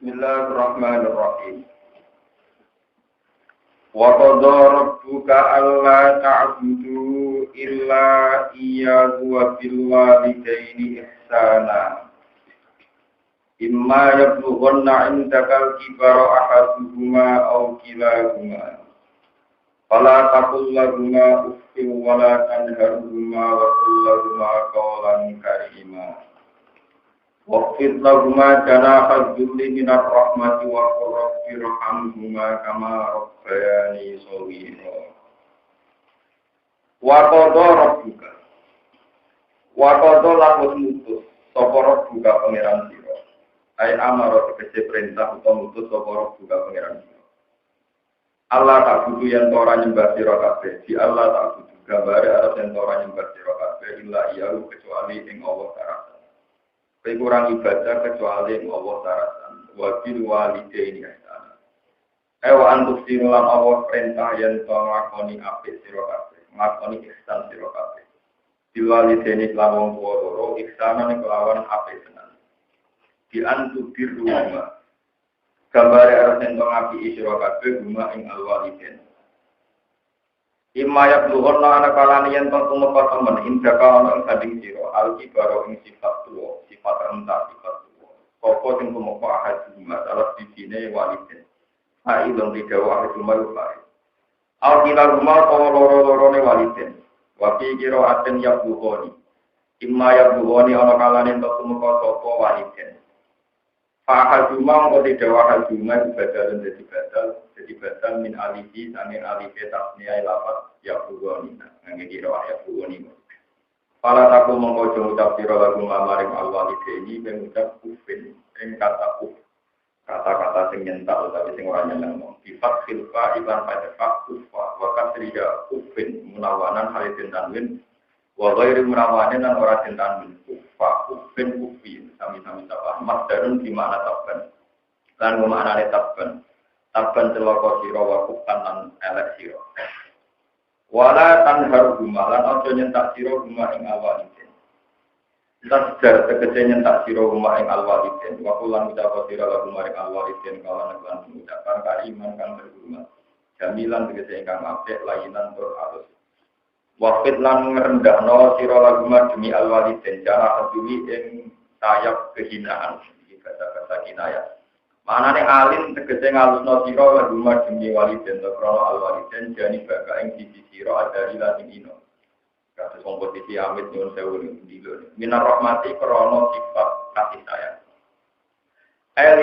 Bismillahirrahmanirrahim. Wa qadha rabbuka alla ta'budu illa iyyahu wa bil walidayni ihsana. Imma yablughanna 'indaka al-kibara ahaduhuma aw kilahuma. Fala taqul lahumā uffin wa la tanharhumā wa qul lahumā qawlan karīmā. Waqfid lahumā janāha dzulli minar rahmati wa qur rabbi irhamhumā kamā rabbayānī shaghīrā. Wa qadha rabbuka. Wa qadha lan mutus sapa rabbuka pangeran sira. Ai amara tegese perintah utawa mutus sapa rabbuka pangeran sira. Allah tak butuh yang ora nyembah sira kabeh. Di Allah tak butuh gambare arep yang ora nyembah sira kabeh illa iyahu kecuali ing Allah Ta'ala. Kurang ibadah kecuali yang Allah taratan wabil walidaini ihsana. Ewa antuk sinulan Allah perintah yang to nglakoni apik sira kabeh, nglakoni ihsan sira kabeh. Bil walidaini kelawan tuwa loro ihsanan kelawan apik tenan. Di antuk birruma. Gambare arep ento ngapiki sira kabeh guma ing alwalidain. Imaya bluhorna ana kalane yen to tumeka temen indaka ana ing sanding sira alkibaro ing sifat tuwa sifat rendah sifat tuwa apa sing tumeka ahad masalah dijine waliden ha ilung didawa cuma lupa alkila rumah to loro-lorone waliden wa fi qira'atin ya bluhoni imaya bluhoni ana kalane to tumeka sapa waliden fa haduma ngko didawa haduma badal jadi badal min alifi sanging alifi tasniya lafaz ya buwani ngene iki ora ya buwani. Para taku mongko ngucap sira lagu maring alwalidaini mengucap ufin ing kata uf. Kata-kata sing nyentak utawi sing ora nyeneng. Sifat khilfa iban pada fakuf wa kasriya ufin munawanan halidin tanwin wa ghairi munawanin lan ora den tanwin. Ufa ufin ufin sami-sami apa masdarun di mana tabban. Lan maknane tabban. Tabban celaka sira wa kufan lan elek sira. Wala tanhar gumalan aja nyentak sira guma ing alwaliden. Tasdar tegese nyentak sira guma ing alwaliden. Wa kulan ucap sira lagu maring alwaliden kawan lan ucapan kariman kang berhormat. Jamilan tegese ingkang apik lainan tur alus. Waqit lan ngrendahno sira lagu demi alwaliden cara peduli ing sayap kehinaan. Iki kata-kata kinayah. Manane alim tegese ngalusno sira lan rumah demi waliden krana alwaliden jani baka ing sisi sira adari lan ino. Kados kompetisi amit nyuwun sewu ndilo. Minar rahmati krana sifat kasih sayang.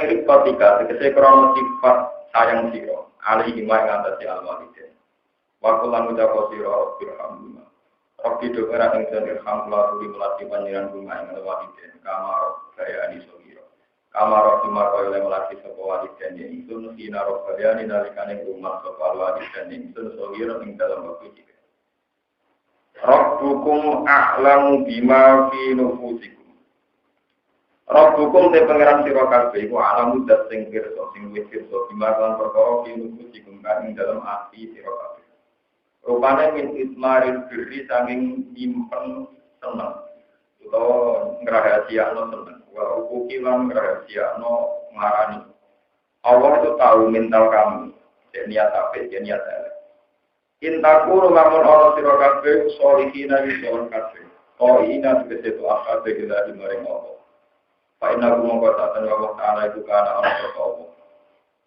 Lirik ketika tegese krana sifat sayang sira alaihi ma ngatasi alwaliden. Wa kulan ucap sira alhamdulillah. Rabbi doa ing alhamdulillah tuli melati panjenengan rumah ing alwaliden kamar gaya ani Kamar Rasulullah oleh melaki sapa waliden yen ingsun sina robbani nalikane rumah sapa waliden ingsun sawira ing dalam waktu iki. Rabbukum a'lamu bima fi nufusikum. Rabbukum te pangeran sira kabeh iku alamu dat sing pirsa sing wis pirsa bima lan perkara fi nufusikum kang ing dalam ati sira kabeh. Rupane min ismaril birri sanging nyimpen seneng. Utawa ngrahasiakno seneng. Wa ukilan rahasiano ngarani. Allah itu tahu mental kamu. Dan niat apik, dan niat elek. Intakuru lamun ana sira kabeh sholihina ing saleh kabeh. Ina tegese to kabeh ila maring Allah. Fa inna mongko satan Allah taala itu kana ana Allah.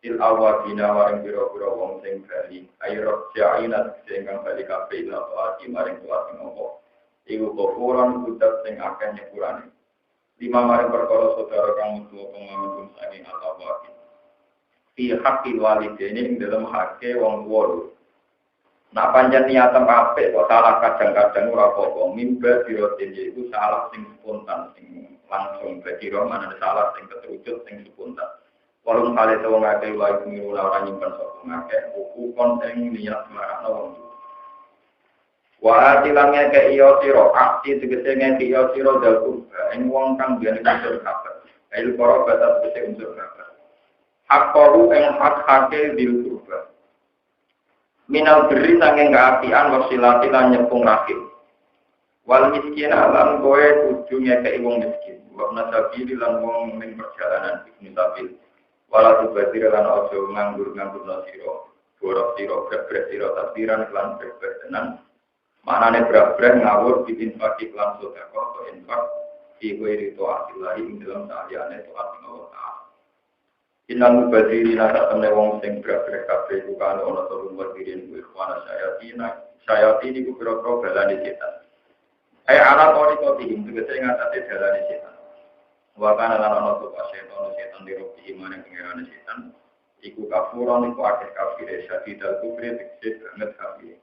Il awadina maring pira-pira wong sing bali. Ayo jaina sing kang bali kabeh ila taati maring tuwa sing Allah. Iku kofuran udat sing akeh nyepurane. Lima maring perkara saudara kang tuwa pengamun saking atawa. Fi haqqil walidaini ing dalem hake wong tuwa. Nak pancen niatem apik kok salah kadang-kadang ora apa-apa. Mimba dirotin yaiku salah sing spontan sing langsung bediro mana salah sing keterucut sing spontan. Walung kale to wong akeh wae miru ora nyimpen sapa ngakeh buku konten niat marakno wong. Wa atilange ke iyo sira akti tegese ngeki iyo sira dalku ing wong kang biyen unsur kabar. Ail para batas tegese unsur kabar. Hakku ing hak-hake dil kurba. Minal beri sanging kaapian wasilati lan nyepung rahim. Wal miskin lan kowe kudu ngekeki wong miskin. Wa nasabili lan wong ning perjalanan ibnu sabil. Wala tubadir lan ojo nganggur-nganggur no siro, borok siro, berat siro, takdiran klan berat tenan. Maknane berat ngawur bikin fakih klan sodako atau infak di wiri to'atillahi ing dalam sa'aliane to'ati Allah Ta'ala. Inal mubadiri nasa temne wong sing berat kabeh bukan ono turun badirin ku ikhwana syayatini ku pira-pira balane setan. Ala tori kotihim tegese ngatasi dalane setan. Wakana lan ono tuwa setan dirobi imane pengerane setan. Iku kafuron iku akeh kafire syadidal kufri tegese banget kafire.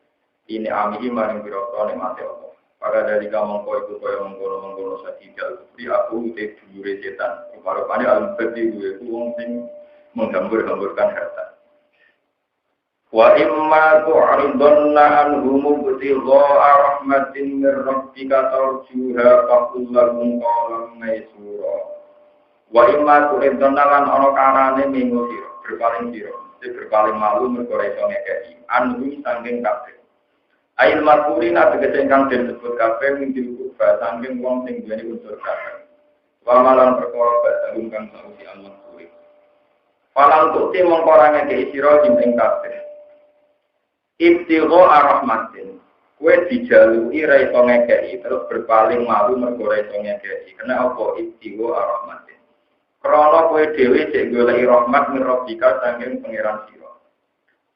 Ini amihi maring biro-biro ni mati Allah. Pada dari kamu iku kaya mengkono sadidal kufri aku udah dulure setan. Rupane al-badi gue wong sing menghambur-hamburkan harta. Wa imma tu'ridunna anhum butighaa'a rahmatin mir rabbika tarjuha faqul lahum qawlan maysura. Wa imma tu'ridunna lan ana karane minggu sira, berpaling malu mergo iso ngekeki anhum sanging kabeh. Ail makuri na tegese ingkang disebut kabeh minggu kufa sanging wong sing duweni unsur kabeh. Wa malan perkara badhe kang sausi al-makuri. Falang tukti mongko ora ngekeki sira ing kabeh. Ibtigho arahmatin. Kue dijaluki ra iso ngekeki terus berpaling malu mergo ra iso ngekeki. Kena apa ibtigho arahmatin. Krana kowe dhewe sik goleki rahmat mirrobika sanging pangeran sira.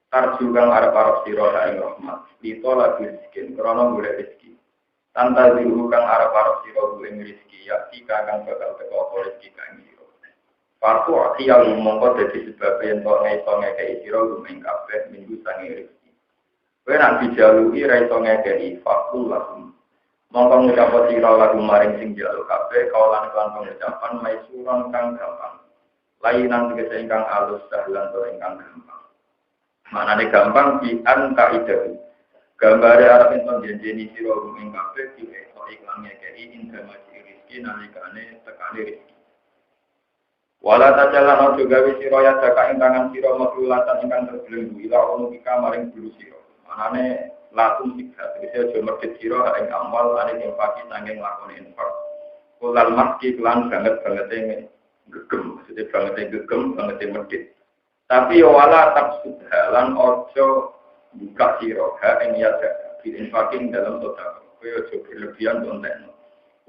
Tarju kang arep-arep sira ing rahmat. Lito lagi rezeki, krana golek rezeki. Tanpa diru kang arep-arep sira golek rezeki, yakti kang bakal teko apa rezeki kang sira. Fartu akhiya mongko dadi sebab yen to iso ngekeki sira lumeng kabeh minggu sange rezeki. Kowe nek dijaluki ra iso ngekeki, fakul lahum. Mongko ngucap sira lagu maring sing jaluk kabeh kawalan kan pengucapan maisuran kang gampang. Lainan tegese ingkang alus dahlan to ingkang gampang. Manane gampang di anta idahu. Gambare arep enten janjeni sira ing kabeh diekso iklan ngekeki indama rezeki nalikane tekane rezeki. Wala tajalan ojo gawe sira ya jaka ing tangan sira maklulatan ingkang terbelenggu ila ono pika maring bulu sira. Manane lakum tiga tegese aja medhit sira ing amal ane ing pagi sanging lakone infak. Kulal maski lan banget-bangete gegem, maksudnya bangete gegem, bangete medhit. Tapi wala tak sudhalan ojo buka sirah ing ya diinfakin dalam total. Kowe ojo berlebihan konten.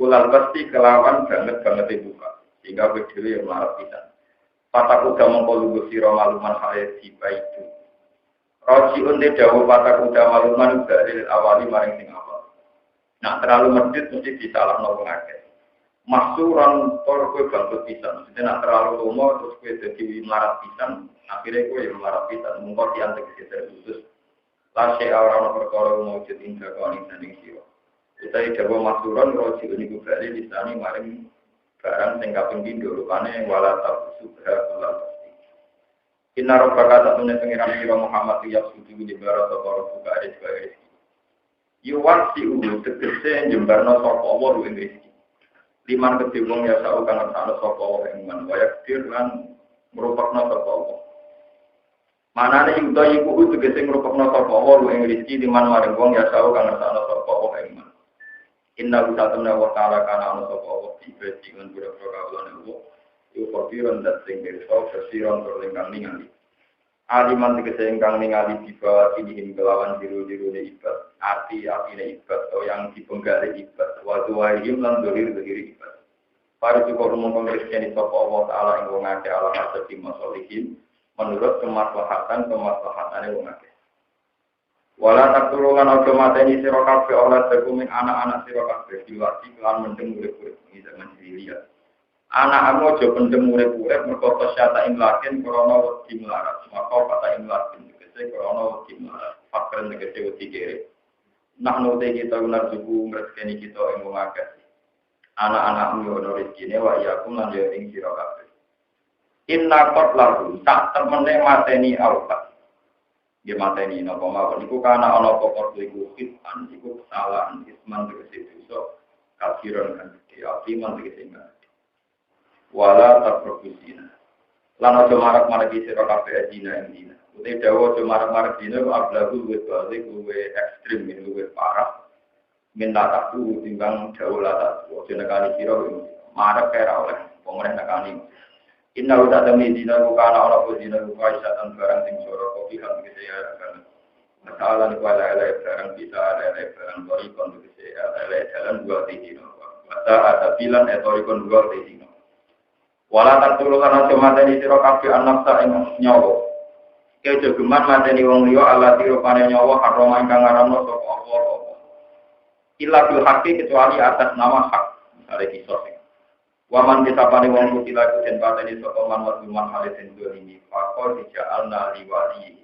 Kulal pasti kelawan banget buka sehingga kowe dhewe yo marep pisan. Patak uga mongko lugu sira maluman hayat itu. Roji unte dawuh patak uga maluman dari awali maring sing awal. Nah terlalu medhit mesti disalahno wong akeh. Maksuran tor kowe bangkut pisan. Mesti nek terlalu lomo terus kowe dadi marep pisan. Akhirnya kowe yang marah pisan mungko diantek terkhusus. Lase orang perkara mujud indah kawani sanding sira. Utahe dawa maksuran roji niku bali disani maring barang sing kaping pindho rupane wala subha wala pasti. Inna rabbaka ta'ala pengiran sira Muhammad ya suci di barat apa buka ada sebagai rezeki. Yuwan si ulu tegese jembarno sapa Allah ing rezeki. Liman kedhe wong ya sak kang ana sapa Allah ing man wayak lan merupakna sapa Allah. Manane yuda iku kudu tegese ngrupekno sapa wa ing rezeki di man maring wong ya sawu kang ngersakno sapa wa ing man. Inna lillahi wa ta'ala kana ana sapa wa ibadi lan pira-pira kawulane wa iku kopiron dat sing pirsa kesiron terlingkang ningali. Aliman tegese ingkang ningali dibawa ini kelawan biru-birune ibad, arti-artine ibad atau yang dipenggali ibad, wa tuwahim lan dohir-dohir ibad. Para cukup rumong Kristen sapa wa ta'ala ing wong akeh ala hasbi masolihin. Menurut kemaslahatan wong akeh. Wala taktulungan ojo mateni sira kabeh oleh dokumen anak-anak sira kabeh diwati kelan mendeng urip-urip ing zaman jahiliyah. Anak-anak ojo pendem urip-urip mergo syata ing lakin krana wedi melarat. Maka kata ing lakin tegese krana wedi melarat. Fakren tegese wedi kere. Nak note kita benar juku ngreseni kita ing wong akeh. Anak-anak ono rezekine wa yakum lan yo ing sira kabeh. Inna kot lalu tak temene mateni autat. Dia mateni napa mawon iku kana ana pokok iku hitan iku kesalahan isman tegese dosa kafiran kan dia iman tegese enggak. Wala takrobusina. Lan aja marak-marak sira kabeh dina ing dina. Uti dawa aja marak-marak dina ablagu wis balik luwe ekstrem luwe parah. Minta takku timbang dawa latat. Aja nekani sira marak kaya oleh pemerintah nekani. Inna uta demi dina kana ana apa dina kaisatan barang sing sora kopi kan tegese ya kan. Masalah ni wala ala barang bisa ala barang tori kon tegese ala jalan dua dina. Masa ada bilan tori kon dua dina. Wala tak turu kana mateni sira kabeh anak sak ing nyawa. Kejogeman mateni wong liya ala tiro pane nyawa haram ingkang ngaramno sapa Allah. Illa bil haqqi kecuali atas nama hak. Misale kisah. Waman disapane wong kutila iku den pateni sapa man wadman halisen dolimi fakor dijaalna liwali.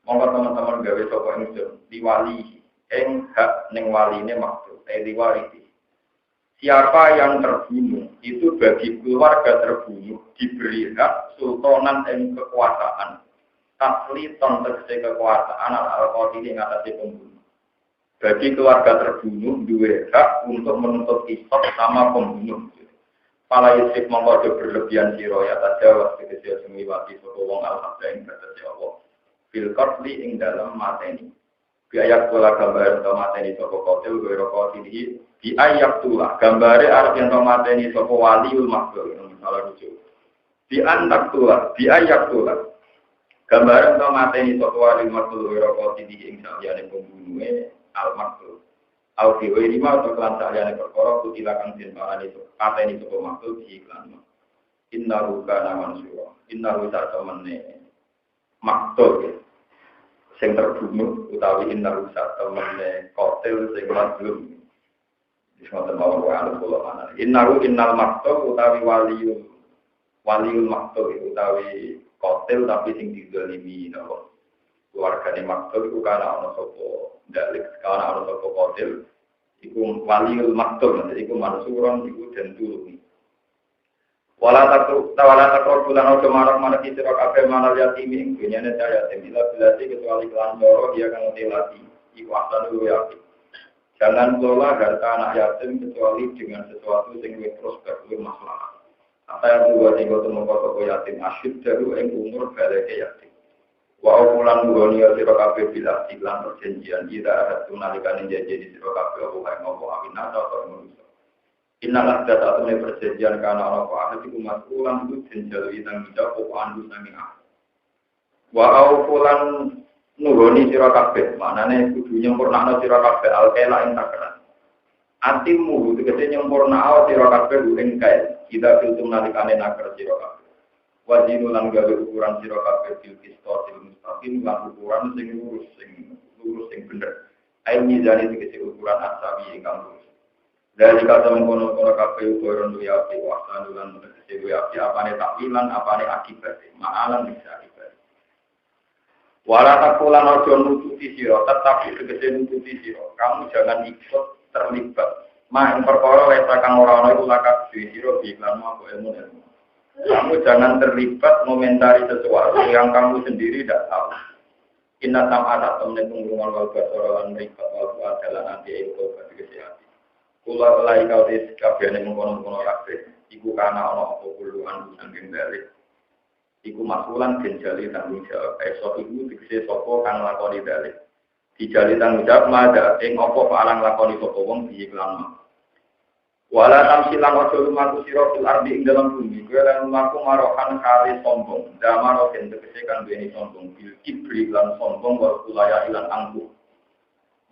Monggo teman-teman gawe sapa ingsun liwali ing hak ning waline maksud liwali. Siapa yang terbunuh itu bagi keluarga terbunuh diberi hak sultanan dan kekuasaan. Tasliton tegese kekuasaan al-qatili ing atase pembunuh. Bagi keluarga terbunuh duwe hak untuk menuntut qisas sama pembunuh. Pala yusif mongko berlebihan sira ya tajawaz tegese semiwati sapa wong al-habda ing batas Allah. Fil qatli ing dalam mateni. Biayak pola gambar atau mateni sapa qatil wa raqatihi biayak tulah gambare arep yen to mateni sapa waliul makhluk salah rujuk. Bi antak tulah biayak tulah gambare to mateni sapa waliul makhluk wa raqatihi ing saliyane pembunuhe al-makhluk. Alfi wa lima atau kelan saliyane perkara kutilakan den parani pateni sapa makhluk di iklan. Innahu kana mansura. Innahu ta'tamane makhluk sing terbunuh utawi innahu ta'tamane qatil sing mazlum. Disebut bahwa ana kula ana. Innal makhluk utawi waliul makhluk utawi qatil tapi sing dizalimi napa. Keluargane makhluk iku kana ana sapa dalik kana ana sapa qatil iku waliul makhluk iku mansuron iku den tulungi. Wala takro bulan ojo marok mana kisirok ape mana yatim ing dunyane saya temila bilasi kecuali kelan loro dia kang tilati iku asal dulu yatim. Jangan kelola harta anak yatim kecuali dengan sesuatu sing wis prospek luwih maslahat. Apa yang dua sing kudu mengko yatim asyid daru ing umur baleke yatim. Wa ulan ngoni sira kabeh bilasi lan perjanjian tidak ada tunalikane janji di sira kabeh apa kae ngopo awina atau manusia. Innalah data atune perjanjian kana ana apa ahli iku mas'ulan itu jenjal tanggung jawab andu saking ah. Wa aufulan nuhoni sira kabeh, manane kudu nyempurnakno sira kabeh alkela ing takaran. Atimu tegese nyempurnakno sira kabeh ing kae, kita filtum nalikane nakar sira kabeh. Wajinu lan gawe ukuran sira kabeh bil qistosil mustaqim lan ukuran sing lurus sing bener. Ai mizane tegese ukuran asabi ingkang lurus. Dari kata mengkono-kono kabeh ukuran duya api wasan lan tegese duya api apane takwilan apane akibat maalan bisa akibat. Wala takulan ojo nututi sira tetapi tegese nututi sira kamu jangan ikut terlibat mak perkara wis kang ora ana iku lakak sira iklan mau ilmu. Kamu jangan terlibat komentari sesuatu yang kamu sendiri tidak tahu. Inna sam'ata temne pengrungan wal basara lan mripat wal adalan anti itu bagi kesehatan. Kula lai kau dis kabehane mengkono-kono kabeh. Iku kana ana apa kuluan sanging balik. Iku masulan genjali tanggung jawab. Esok iku dikse sapa kang lakoni balik. Dijali tanggung jawab madha ing apa palang lakoni sapa wong diiklan. Wala tamsilang ojo lumaku sira fil ardi ing dalam bumi. Kowe lan lumaku marohan kali sombong. Damaro den tegese kang duweni sombong. Bil kibri lan sombong wa kulaya ilan angkuh.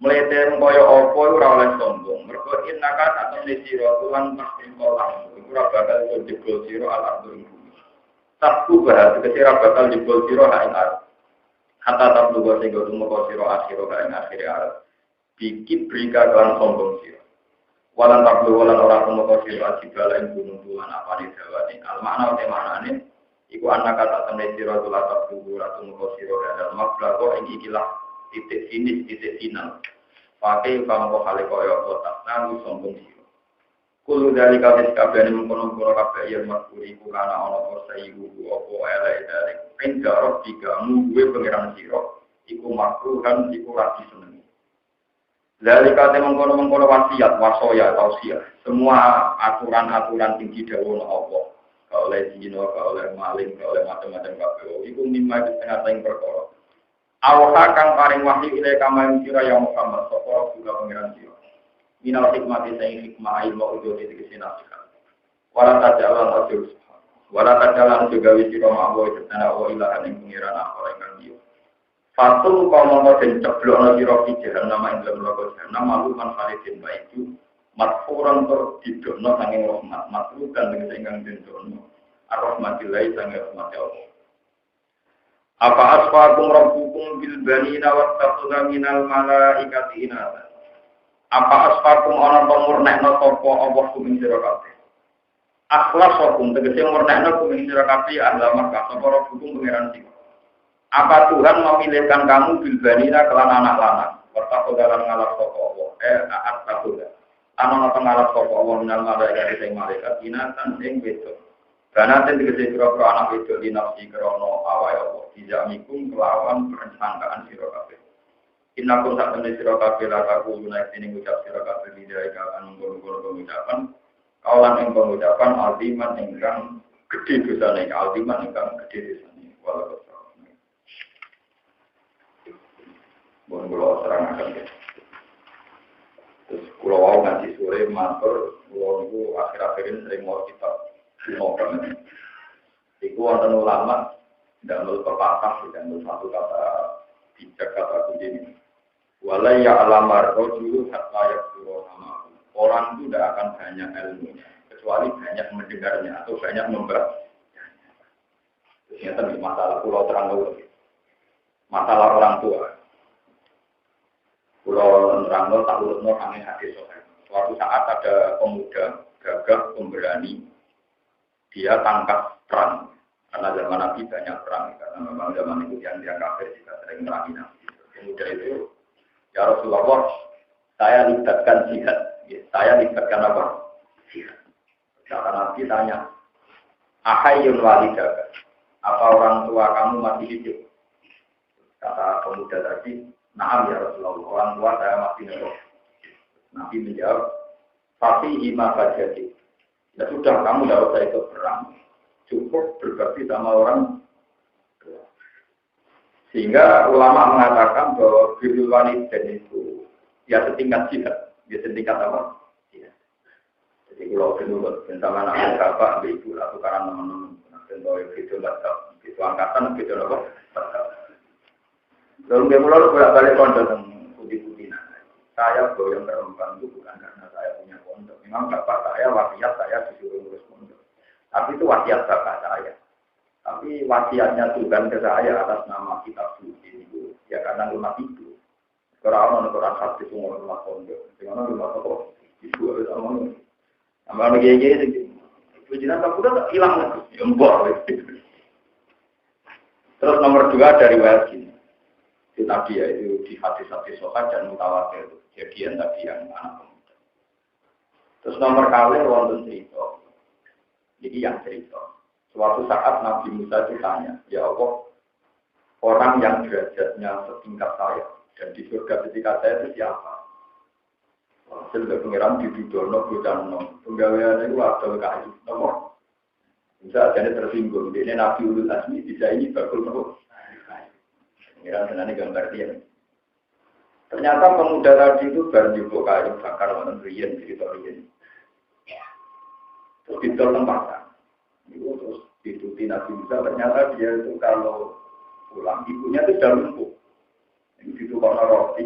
Mleten kaya apa ora oleh sombong. Mergo innaka atune sira tulan pasti kolang. Ora bakal jebol sira al-ardul bumi. Sabku bahas kesira bakal jebol sira ing arep. Hatta tablu wa sing tumeka sira akhir ing akhir arep. Bikip brika kan sombong sira. Walan tablu walan ora tumeka sira ajibala ing gunung tulan apane dawane. Al-makna temanane iku anak kata temne sira tulan tablu ora tumeka sira dalam mablagho ing ikilah titik finish titik final. Pakai pangko hale kaya kotak nang sombong sira. Kulo dari kabeh kabeh mengkono-kono kabeh yen makuri ku kana ana sayiku apa elek dari penjara tiga muwe pangeran sira iku makruhan iku ra disenengi. Dari kate mengkono-mengkono wasiat wasoya tausiah semua aturan-aturan tinggi dawuh Allah. Ka oleh zina, ka oleh maling, ka oleh macam-macam kabeh iku mimma setengah sing perkara. Awha kang paring wahyu ile kamaring sira ya Muhammad sapa juga pangeran sira. Minal hikmati sing hikmah ilmu ujo tegese nasihat. Wala tajalan ajur. Wala tadalan juga wisi roma Allah jatana Allah ilahan yang pengiran akhor ingkang liya. Fatul komono den ceblokno sira fi jahannam ing dalem neraka jahannam maluman khalidin ba itu matfuran tur didono sanging rahmat matrukan dengan ingkang den dono ar-rahmatillah sanging rahmat Allah. Apa asfakum rabbukum bil banina wattakhadha minal malaikati inatha. Apa asfakum ana pamurnekno sapa Allah kuming sira kabeh. Akhlasakum tegese murnekno kuming sira kabeh ahla Makkah sapa rabbukum pangeran sira. Apa Tuhan memilihkan kamu bil banina kelan anak lanang. Wattakhadha lan ngalap sapa Allah. At-takhudha. Ana ngalap sapa Allah minal malaikati sing malaikat inatan sing wedok. Banaten tegese pira-pira anak wedok dinafsi krana awake Allah. Dijamikum kelawan perencanaan sira kabeh. Innakum sakmene sira kabeh la taquluna ing ngucap sira kabeh lidai kan nggono-nggono pengucapan kaulan ing pengucapan aldiman ingkang gedhe dosane aldiman ingkang gedhe dosane wala kesane. Bon kula serangaken. Terus kula wau ngaji sore matur kula niku akhir-akhir ini sering mau kitab kuno banget. Iku wonten ulama ndak melu pepatah dan satu kata bijak kata kunci. Walai ya alamar rojulu hatta yakfuru sama. Orang itu tidak akan banyak ilmunya, kecuali banyak mendengarnya atau banyak membacanya. Ternyata masalah pulau terang dulu. Masalah orang tua. Pulau terang dulu tak urutno kami hadis soal. Suatu saat ada pemuda gagah pemberani, dia tangkap perang. Karena zaman Nabi banyak perang, karena memang zaman itu yang dia kafir juga sering merangi Nabi. Pemuda itu, ya Rasulullah, saya libatkan jihad. Saya libatkan apa? Jihad. Kata Nabi tanya, Ahayyun walidaka, apa orang tua kamu masih hidup? Kata pemuda tadi, Naam ya Rasulullah, orang tua saya masih hidup. Nabi menjawab, Tapi hima fajati. Ya sudah, kamu tidak usah ikut perang. Cukup berbakti sama orang tua. Sehingga ulama mengatakan bahwa birrul walidain itu ya setingkat jihad, ya setingkat apa? Jihad. Jadi kalau menurut bersama anak bapak, ibu atau karena teman-teman, tentu itu batal, itu angkatan, itu apa? Batal. Lalu dia mulai berbalik kondom putih-putih. Saya yang terempan itu bukan karena saya punya kondom. Memang bapak saya wasiat saya disuruh ngurus kondom. Tapi itu wasiat bapak saya. Tapi wasiatnya Tuhan ke saya atas nama kitab suci itu ya karena rumah itu. Orang hati semua rumah pondok, dengan rumah toko itu harus aman. Aman gaya itu jenazah tak udah hilang lagi, embor. Terus nomor 2 dari wajib itu tadi ya itu di hati-hati sokat dan mutawatir kejadian tadi yang anak pemuda. Terus nomor kali wonten cerita, jadi yang cerita. Suatu saat Nabi Musa ditanya, ya Allah, orang yang derajatnya setingkat saya dan di surga ketika saya itu siapa? Hasil dari pengiran didudono, bucanono, penggaweannya itu ada kayu, nomor. Bisa jadi tersinggung, ini Nabi Ulul Azmi bisa ini bakul nomor. Pengiran senang gambar dia. Ternyata pemuda tadi itu baru jubuk kayu bakar warna rian, cerita rian. Terus ditol tempatkan. Itu terus dituti Nabi Musa, ternyata dia itu kalau pulang, ibunya itu sudah lumpuh. Ini ditukar roti,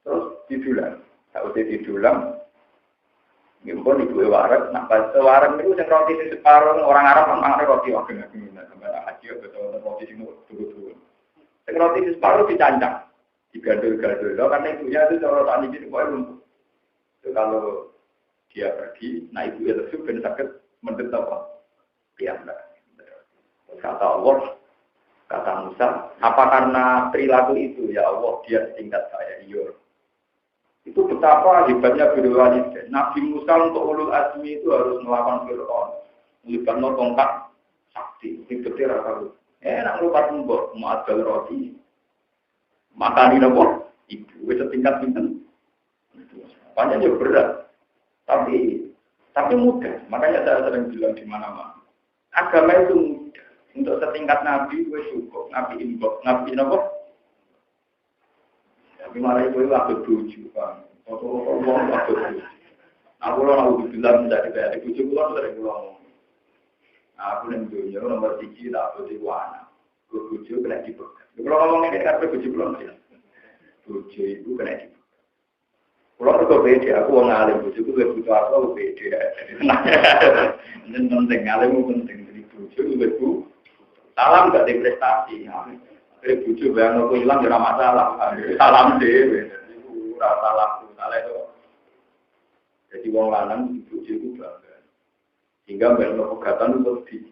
terus didulang. Kalau dia didulang, ngimpun ibu warak, nah pas warak itu yang roti di separuh, orang Arab kan makan roti wageng-wageng, sampai haji atau roti di dulu-dulu. Yang roti di separuh dicancang, digandul-gandul, karena ibunya itu cara tani itu pokoknya lumpuh. Itu kalau dia pergi, nah ibunya tersebut ben sakit menderita apa? Ya enggak. Kata Allah, kata Musa, apa karena perilaku itu ya Allah dia setingkat saya? Iya. Itu betapa hebatnya birrul walidain. Nabi Musa untuk ulul azmi itu harus melawan Fir'aun, melibatkan tongkat sakti, diketir apa? Nak lupa tumbok, mau adal roti, makan ini apa? Ibu setingkat pinten. Banyak juga berat, tapi mudah. Makanya saya sering bilang di mana-mana. Agama itu mudah. Untuk setingkat Nabi, gue cukup. Nabi imbok, Nabi apa? Tapi malah itu waktu tujuh, Pak. Waktu tujuh. Aku lah mau bilang menjadi kayak tujuh bulan sering ngomong. Aku yang dunia nomor 3 tak boleh anak. Bojo kena dipegat. Kalau ngomong ini kan bojo belum sih. Bojo itu kena dipegat. Kalau aku beda, aku ngalim bojo itu butuh aku beda. Ini penting ngalim penting dari bojo itu. Salam gak ada prestasi. Dari bojo bayang aku hilang tidak masalah. Salam deh. Salah itu. Jadi wong lanang bojo itu bangga. Sehingga bayang pegatan itu lebih.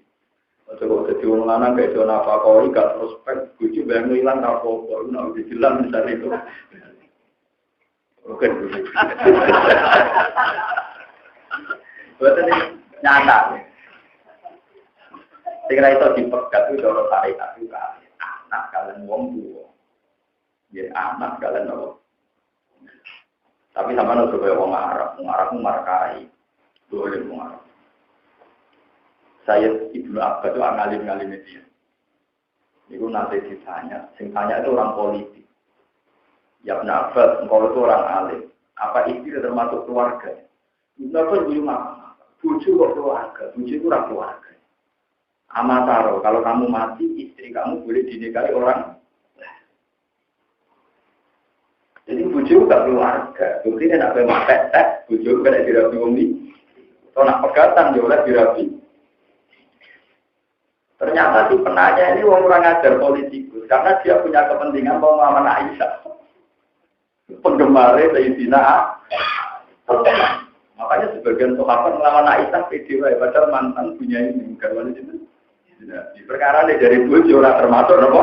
Kalau jadi orang lanang kayak zona apa gak prospek, bujuk bayang hilang apa-apa, nak dijelang misalnya itu. Oke, buat ini nyata. Segera itu dipegat itu orang syariat juga. Anak kalian wong tua, ya anak kalian apa? Tapi sama nggak supaya wong Arab markai, boleh wong Arab. Saya Ibnu Abbas itu ngalim-ngalim dia. Itu nanti ditanya, sing tanya itu orang politik. Ya Ibnu Abbas, engkau itu orang alim. Apa istri termasuk keluarga? Ibnu Abbas dulu mah, bucu kok keluarga, bucu itu orang keluarga. Amataro, kalau kamu mati, istri kamu boleh dinikahi orang. Jadi bucu gak keluarga. Bukti dia nak memakai bucu kena dirapi umi. Kalau nak pegatan, dia boleh dirapi. Ternyata si penanya ini orang ajar politikus karena dia punya kepentingan mau melamar Aisyah. Penggemarnya Sayyidina. Makanya sebagian sahabat melamar Aisyah PDW padahal mantan punya ini bukan itu. Di perkara ini dari bojo orang termasuk apa?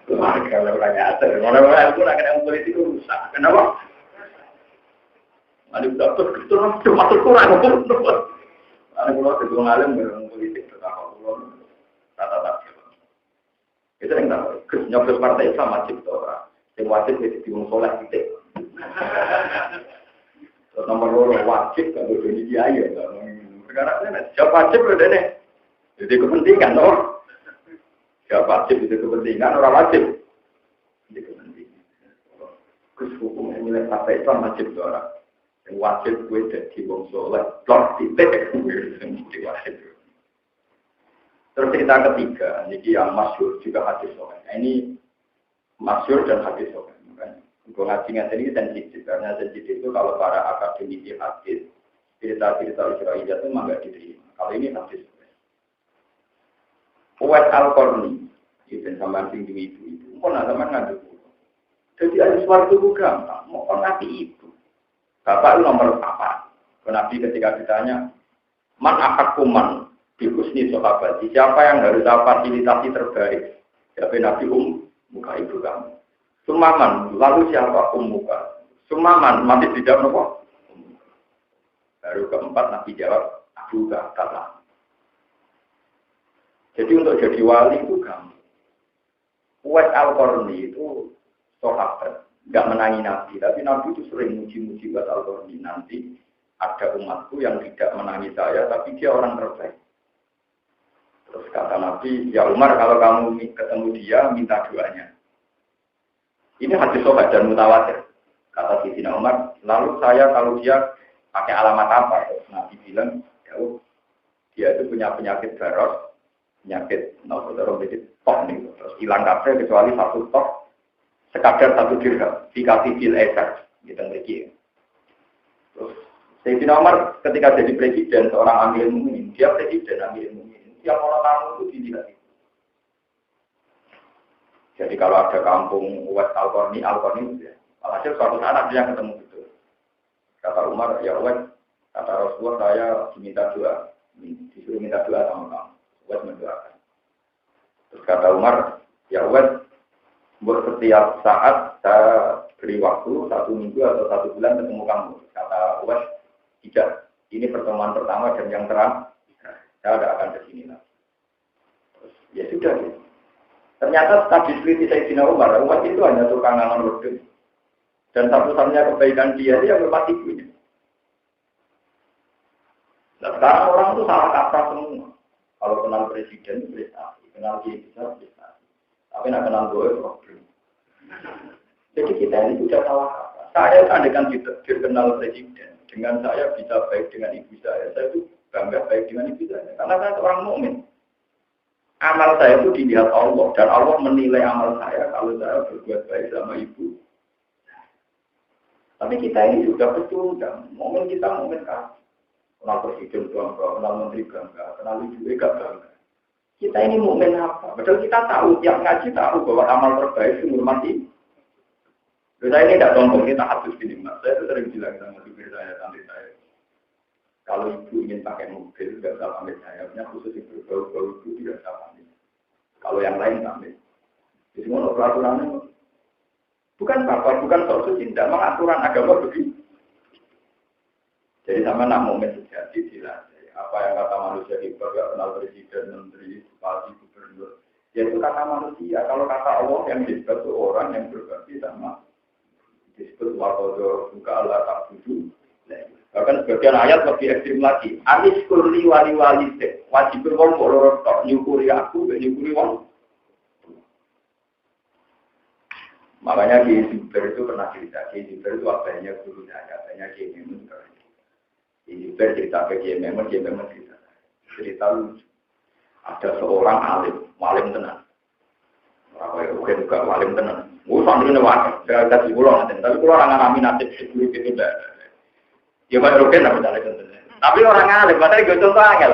Keluarga orang ajar. Orang-orang itu nak kena politik rusak. Kenapa? Ada betul betul termasuk kurang. Ada pulau kedua alim berang politik terutama pulau. Rata-rata. Itu yang tahu. Nyoblos partai Islam wajib orang. Yang wajib itu diung soleh titik. Nomor 2 wajib kalau ini dia ya. Sekarang ini siapa wajib udah deh. Jadi kepentingan loh. Siapa wajib itu kepentingan orang wajib. Jadi kepentingan. Terus hukum yang nilai partai Islam wajib orang. Yang wajib gue jadi diung soleh. Blok titik. Jadi wajib. Terus cerita ketiga, ini yang masyhur juga hadis sohail. Ini masyhur dan hadis sohail. Gue ngaji-ngaji ini sensitif, karena sensitif itu kalau para akademisi hadis, cerita-cerita Israiliyat itu memang nggak diterima. Kalau ini hadis sohail. Uwais Al-Qarni, itu sama tinggi ibu-ibu, mau sama ngadu. Jadi hadis waktu itu gampang, mau ngasih ibu. Bapak itu nomor apa? Nabi ketika ditanya, man akakuman? Husni sahabat, siapa yang harus fasilitasi terbaik? Siapa Nabi muka ibu kamu. Sumaman, lalu siapa muka? Sumaman, masih tidak nopo. Baru keempat Nabi jawab, Abu Bakar. Jadi untuk jadi wali itu gampang. Uwais Al-Qarni itu sahabat, nggak menangi Nabi, tapi Nabi itu sering muji-muji buat Al-Qarni. Nanti ada umatku yang tidak menangi saya, tapi dia orang terbaik. Terus kata Nabi, ya Umar kalau kamu ketemu dia, minta doanya. Ini hadis sobat dan mutawatir. Kata Sayyidina Umar, lalu saya kalau dia pakai alamat apa? Nabi bilang, ya dia itu punya penyakit baros, penyakit tok nih, terus hilang kabeh kecuali satu tok, sekadar 1 dirham, dikasih bil eser, gitu begini. Terus Sayyidina Umar ketika jadi presiden, seorang Amirul Mukminin, dia presiden Amirul Mukminin. Yang orang tamu itu dilihat. Jadi kalau ada kampung Uwais Al-Qarni itu ya. Alhasil suatu saat dia ketemu itu. Kata Umar, ya Uwais, kata Rasulullah saya diminta doa. Disuruh minta doa sama kamu. Uwais mendoakan. Terus kata Umar, ya Uwais, buat setiap saat saya beri waktu 1 minggu atau 1 bulan ketemu kamu. Kata Uwais, tidak. Ini pertemuan pertama dan yang terakhir. Saya tidak akan ke sini lagi. Ya sudah. Ya. Ternyata setelah diskusi Sayyidina Umar itu hanya tukang ngangon wedhus. Dan satu-satunya kebaikan dia itu yang memang ibunya. Nah, sekarang orang itu salah kaprah semua. Kalau kenal presiden prestasi, kenal kiai besar prestasi. Tapi nak kenal gue problem. Jadi kita ini sudah salah kaprah. Saya kan dikenal presiden. Dengan saya bisa baik dengan ibu saya itu bangga baik dengan ibu saya. Karena saya seorang mukmin. Amal saya itu dilihat Allah dan Allah menilai amal saya kalau saya berbuat baik sama ibu. Tapi kita ini juga pecundang. Momen kita momen kan. Kenal presiden bangga, kenal menteri bangga, kenal ibu bangga. Kita ini momen apa? Padahal kita tahu, tiap ngaji tahu bahwa amal terbaik itu menghormati. Saya ini tidak sombong, kita harus gini mas. Saya itu sering bilang sama supir saya, santri saya. Kalau ibu ingin pakai mobil, tidak usah pamit saya. Punya khusus ibu bau-bau itu tidak usah pamit. Kalau yang lain pamit. Jadi mau peraturannya bukan apa, bukan soal suci, tidak mengaturan agama begitu. Jadi sama nak momen sejati dilatih. Apa yang kata manusia hebat, gak kenal presiden, menteri, bupati, gubernur. Ya itu kata manusia. Kalau kata Allah yang hebat itu orang yang berbakti sama disebut wakodo buka Allah tak budu. Bahkan sebagian ayat lebih ekstrim lagi. Anis kurli wali dek. Wajib berwong bolor tok nyukuri aku, nyukuri wong. Makanya Kiai Zubair itu pernah cerita. Kiai Zubair itu abahnya guru saya, abahnya Kiai Memun. Kiai Zubair cerita ke Kiai Memun cerita lucu. Ada seorang alim tenan. Orang yang juga alim tenan. Santri ini wakil, saya kasih pulau nanti. Tapi kalau orang ngalami nasib sebelum itu tidak. Ya Pak Rukin lah misalnya contohnya. Tapi orang alim, makanya gue contoh angel.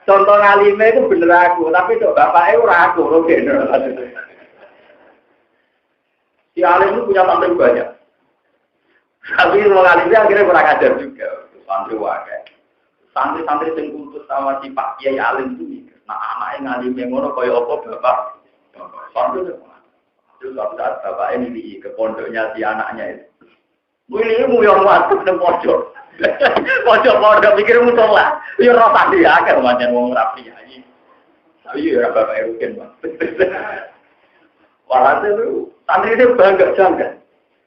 Contoh ngalimnya itu bener aku, tapi tuh bapaknya ora aku, Rukin. Si alim itu punya santri banyak. Tapi kalau ngalimnya akhirnya kurang ajar juga. Santri wakil. Santri-santri yang kultus sama si Pak Kiai alim itu. Nah anaknya ngalimnya ngono kaya apa bapak. Santri itu. Terus suatu saat bapak ini ke pondoknya si anaknya itu. Ini mu yang masuk ke pojok. Pojok pikir musola. Ya rasa dia kan macam wong rapi aja. Tapi ya bapak Rukin Mas. Walhasil itu santri itu bangga jangan.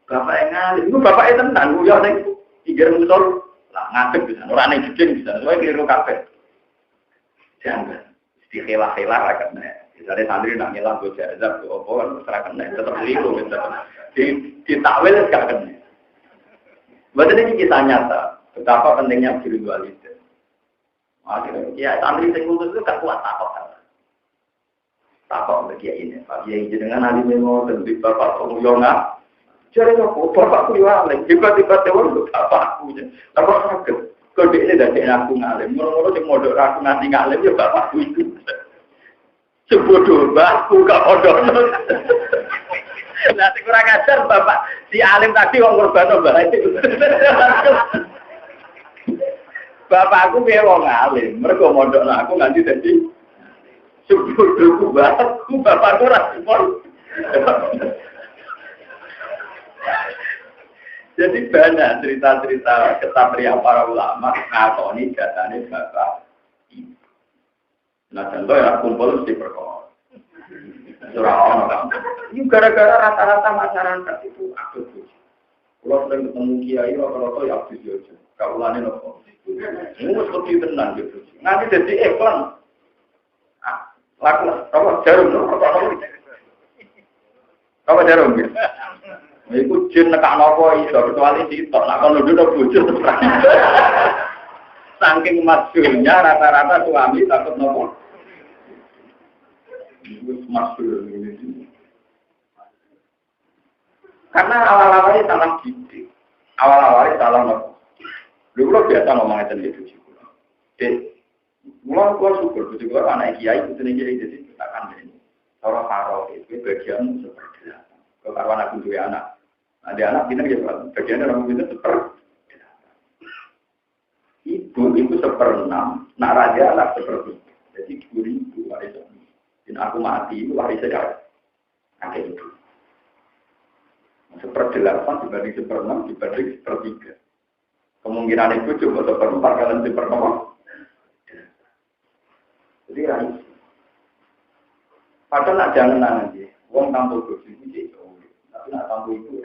Bapak yang ngalim, itu bapaknya tenang, ya ning pikir musol. Lah ngadeg bisa, ora ning jeding bisa. Soale keliru kabeh. Jangan. Dikhelah-khelah ra kena. Misalnya santri nak ngilang go jazab go apa kan ora kena tetep keliru gitu. Ditakwil gak kena. Betul ini kisah nyata. Betapa pentingnya birrul walidain. Akhirnya ya santri sing kultus itu gak kuat takok. Takok bagi ini. Pak Kiai jenengan ali memo ten bapak pemuyonga. Jare kok bapakku yo alim, tiba-tiba tewan kok bapakku. Apa sakit? Kok dhek ini dadi aku ngalim. Moro-moro sing mondok aku nganti ngalim ya bapakku itu. Sebodoh bapakku gak mondok. Lah sing kurang ajar bapak si alim tadi wong korban mbah itu. Bapakku piye wong alim, mergo mondok aku nganti dadi sebodoh bapakku ora support. Jadi banyak cerita-cerita kesatria para ulama ngakoni jatane bapak ibu. Nah contoh ya kumpul di perkara. Surah orang. Ini gara-gara rata-rata masyarakat itu aktif. Kalau sering ketemu kiai, kalau ya aktif aja. Kaulane nopo. Ini mesti tenang gitu. Nanti jadi iklan. Laku apa jarum nopo apa jarum gitu. Iku jin nekak nopo iso kecuali sitok. Nak kono duduk bojo terus. Saking masyhurnya rata-rata suami takut nopo. Itu masyhur ini. Karena awal-awalnya salah didik. Awal-awalnya salah nopo. Dulu biasa ngomongnya tentang itu juga. Mulai gua syukur juga anak kiai itu nih jadi takkan ini. Orang paro itu bagian seperti apa? Kalau anak itu anak. Ada anak pintar ya Pak, bagian orang pintar ibu itu 1/6, nak raja anak 1/7. Jadi 10.000 warisan. Dan aku mati warisnya kakek ibu. 1/8 dibanding 1/6 dibanding 1/3. Kemungkinan itu cuma 1/4 kalian 1/6. Jadi raih. Padahal nak jangan nanti, uang tampil kursi itu tapi nak tampil itu.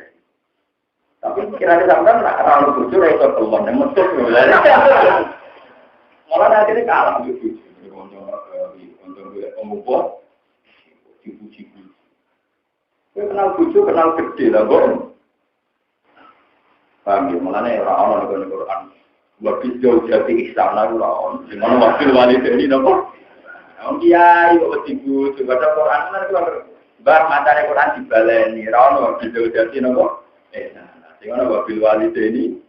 Tapi kira-kira sampai nak terlalu bujur itu keluar yang mesut. Malah nanti ini kalah bujur. Untuk pemupuk, cipu-cipu. Kita kenal bujur, kenal gede lah, Bang. Paham ya? Malah ini orang-orang di Quran. Wakil jauh jati istana, orang-orang. Dimana wakil wali dari ini, apa? Wong kiai kok dibu baca Quran kan keluar. Bar matane Quran dibaleni, ra ono video dadi nopo? Sing ono wabil walideni.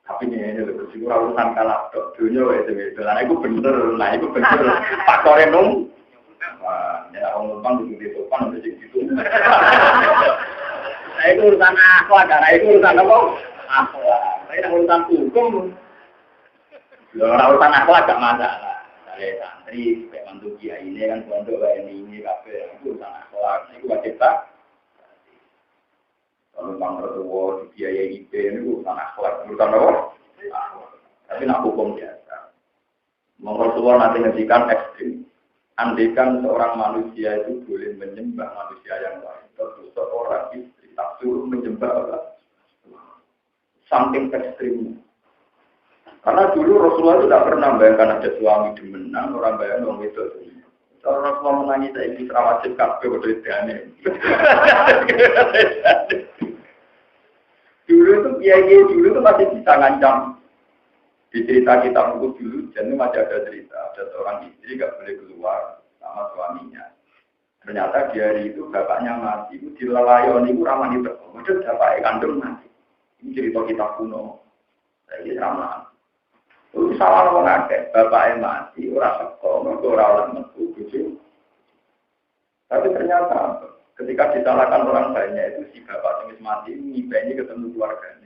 Tapi ini lho sing ora urusan kalah tok dunya wae dhewe. Lah iku bener, iku bener. Pakore nung. Wah, ya wong numpang di sopan wis gitu. Nah, itu urusan akhlak, karena itu urusan apa? Akhlak. Tapi urusan hukum. Urusan akhlak gak masalah. Saya santri, kayak mantu kiai ini kan pondok kayak ini kafe, itu urusan akhlak. Itu wajib tak. Kalau bang bertuah di kiai IP ini urusan akhlak, urusan apa? Tapi nak hukum biasa. Mengertua nanti ngedikan ekstrim. Andaikan seorang manusia itu boleh menyembah manusia yang lain, terus seorang istri tak suruh menyembah Allah, saking ekstrimnya. Karena dulu Rasulullah itu tidak pernah bayangkan ada suami demenan, orang bayang orang itu. Kalau Rasulullah menangis, saya ini terawajib kabeh udah idane. Dulu itu kiai dulu itu masih bisa ngancam. Di cerita kita buku dulu, jadi masih ada cerita, ada seorang istri nggak boleh keluar sama suaminya. Ternyata di hari itu bapaknya mati, itu dilalayoni, itu ramah itu. Kemudian bapaknya kandung mati. Ini cerita kita kuno, jadi ramah. Itu salah orang ngakek, bapaknya mati, orang sekolah, orang metu, gitu. Tapi ternyata ketika disalahkan orang banyak itu si bapak yang mati, ngibainya ketemu keluarganya.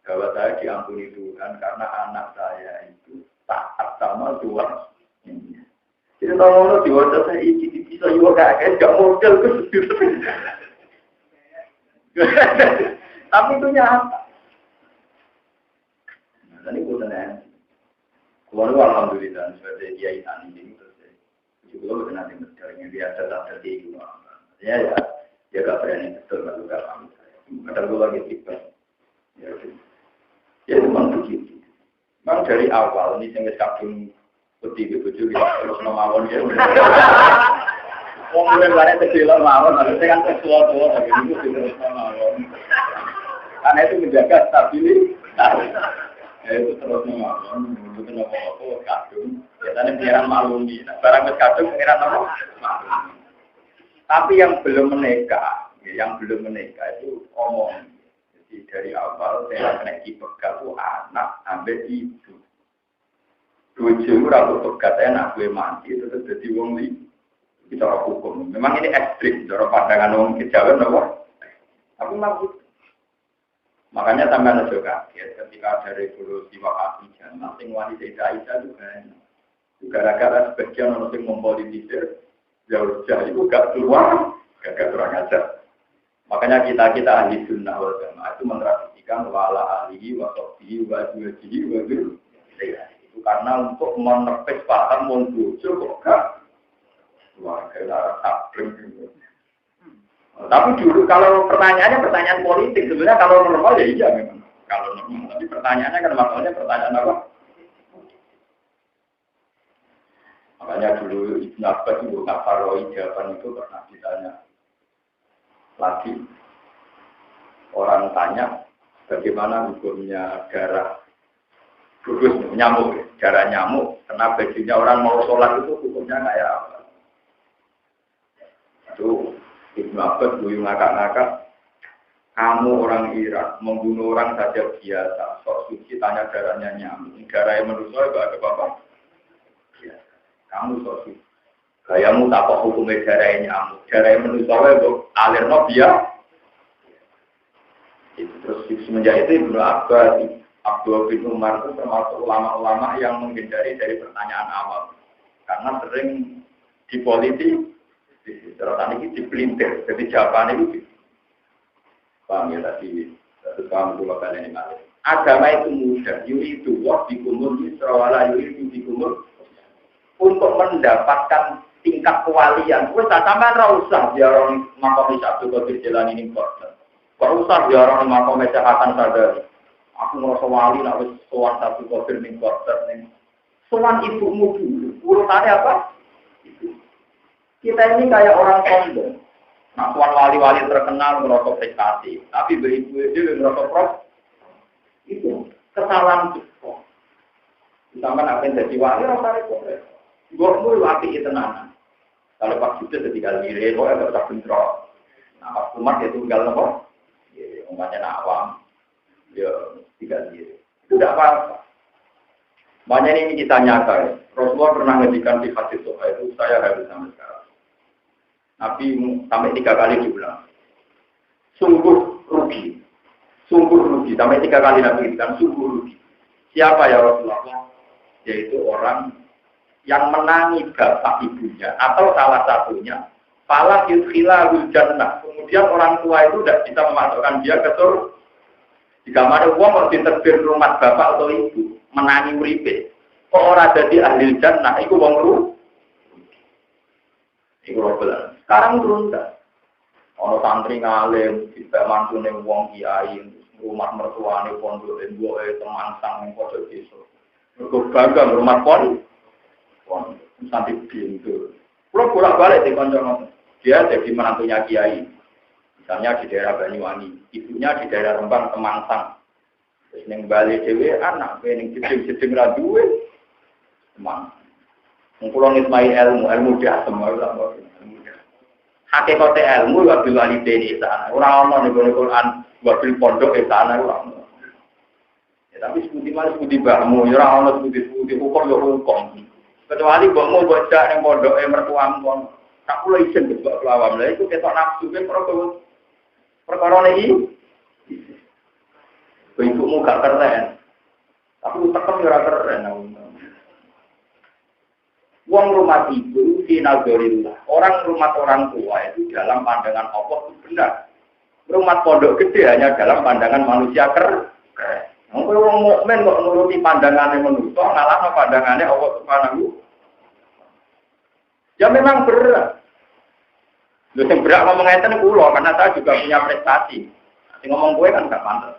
Bahwa saya diampuni Tuhan karena anak saya itu taat sama Tuhan. Jadi kalau di wajah saya ini bisa juga kakek gak model ke tapi itu nyata. Nah, ini bukan keluarga alhamdulillah sebagai kiai tani ini terus juga bukan nanti mencarinya biasa tak terjadi juga. Ya gak berani betul kalau gak paham saya. Kadang gue lagi tipe. Ya memang begitu. Memang dari awal ini saya kadung putih betul terus mawon ya. Wong mulai bareng kecil mawon, harusnya kan sesuatu tapi itu terus mawon. Karena itu menjaga stabilitas. Itu terus mawon, betul apa kadung. Biasanya pengiran malumi. Barang kadung pengiran apa? Tapi yang belum menikah itu omong. Jadi dari awal saya kena dipegat itu anak sampai ibu. Tujuh orang pegat saya nak gue mati itu jadi wong li. Bicara hukum. Memang ini ekstrim. Cara pandangan wong kejauhan apa? Tapi mampu. Makanya sampai ada juga ketika ada revolusi waktu jangan sing wanita Aisyah juga. Gara-gara sebagian orang yang mempolitisir, jauh itu gak keluar, gak kurang ajar. Makanya kita ahli sunnah wal jamaah itu mentradisikan wala alihi wa sahbihi wa juwajihi wa itu karena untuk menepis paham mundur kok gak keluarga taklim gitu. Tapi dulu kalau pertanyaannya pertanyaan politik sebenarnya kalau normal ya iya memang kalau normal tapi pertanyaannya kan masalahnya pertanyaan apa? Makanya dulu Ibn Abbas itu Kafaroi jawaban itu pernah ditanya lagi orang tanya bagaimana hukumnya darah gugus nyamuk, darah nyamuk karena bajunya orang mau sholat itu hukumnya kayak apa? Itu Ibn Abbas dulu ngakak-ngakak kamu orang Irak membunuh orang saja biasa sok suci tanya darahnya nyamuk darah yang manusia itu ada apa? Biasa kamu sok suci gayamu tak kok hukumnya darah nyamuk darah yang manusia itu alirno biasa. Terus semenjak itu Ibnu Abbas, Abdul bin Umar itu termasuk ulama-ulama yang menghindari dari pertanyaan awam karena sering di politik, terus tadi dipelintir, jadi jawaban itu paham ya tadi paham dua kali ini mas. Agama itu mudah, yuri itu waktu dikumul Israwala yuri itu dikumul untuk mendapatkan tingkat kewalian. Wes sampean ra usah biar orang makom Abdul Qadir Jilani ini kok. Kok usah biar orang makom Akan sadari. Aku ngerasa wali nak wis sowan Abdul Qadir ning quarter ning. Sowan ibumu dulu. Urutannya apa? Kita ini kayak orang sombong. Nah, sowan wali-wali terkenal ngerasa prestasi, tapi beribu itu ngerasa prof. Itu kesalahan kita. Sampai nak jadi wali rasa repot. Mbokmu lu apik tenan. Kalau Pak Judes tinggal diri, kok enggak usah bentrok. Nah, Pak Umar dia tinggal nopo? Ya, umpamanya awam. Ya, tinggal diri. Itu tidak apa-apa. Makanya ini kita nyata ya. Rasulullah pernah ngedikan di hadis soha itu, saya harus sampai sekarang. Nabi sampai 3 kali diulang. Sungguh rugi. Sampai 3 kali Nabi ngedikan, sungguh rugi. Siapa ya Rasulullah? Yaitu orang yang menangi bapak ibunya atau salah satunya fala yudkhilahul jannah. Kemudian orang tua itu tidak bisa memasukkan dia ke surga. Jika ada uang mau diterbir rumah bapak atau ibu menangi uripe, kok ora dadi ahli jannah iku wong ru. Iku robel. Sekarang turun dah. Ono santri ngalim, bisa mantune wong kiai, rumah mertuane pondok mboke temangsang ning pojok desa. Mergo bangga rumah pondok. Sampai pintu. Kalau bolak-balik di konco dia jadi menantunya kiai. Misalnya di daerah Banyuwangi, ibunya di daerah Rembang, Temangsang. Terus neng Bali dewe anak, neng jeding raduwe, Temangsang. Mengkulon Ismail ilmu dia semua lah, ilmu dia. Hakikatnya ilmu wabil walidain sana. Orang nih Quran wabil pondok sana orang. Ya, tapi sebuti malah sebuti bahmu, orang sebuti hukum ya hukum. Kecuali kok mau baca yang pondok mertuam kon, tak pula izin buat pelawam lah itu ketok nafsu kan perkara ini. Ibumu gak keren, tapi tekan ora keren. Uang rumah ibu finagorillah, rumah orang tua itu dalam pandangan Allah itu benar. Rumah pondok gede hanya dalam pandangan manusia keren. Kalau orang mukmin kok nuruti pandangannya manusia, ngalah pandangannya Allah Subhanahu. Ya memang berat. Lu yang berat ngomong ngeten kulo karena saya juga punya prestasi. Nanti ngomong gue kan gak pantas.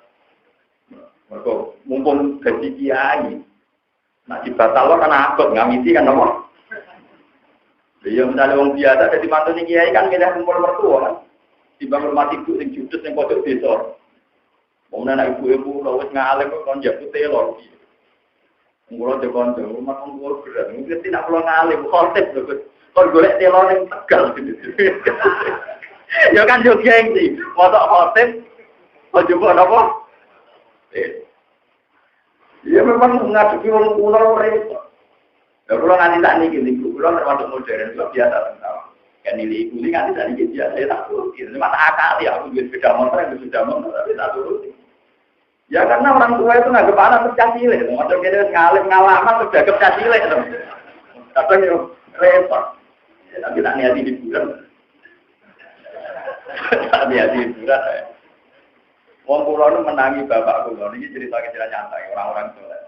Mereka mumpung gaji kiai. Nah dibatal lo kan abot ngamiti kan nomor. Dia misalnya orang biasa jadi mantu kiai kan milih kumpul mertua kan. Timbang rumah ibu yang judes yang pojok desa. Kemudian anak ibu-ibu lo wis ngalem kok kon jabut telor. Ngulo dekon rumah kon kulo berat. Mungkin tidak perlu ngalem khotib lho. Kon golek telor yang Tegal gitu. Ya kan yo gengsi. Motok khotib kok coba napa? Ya memang ngadepi wong kulo repot. Ya kulo nganti tak niki kulo termasuk modern biasa tentang. Kan nilai kuling nganti tak niki biasa tak turuti. Mata akal ya aku duwe sepeda motor yang sudah motor tapi tak turuti. Ya karena orang tua itu nggak kepala tercacile, motor kita ngalim ngalaman sudah tercacile, kadang yo repot. Ya, tapi tak niati hiburan, tak niati hiburan. Wong kulo nu menangi bapak kulo, ini cerita nyata orang-orang tua.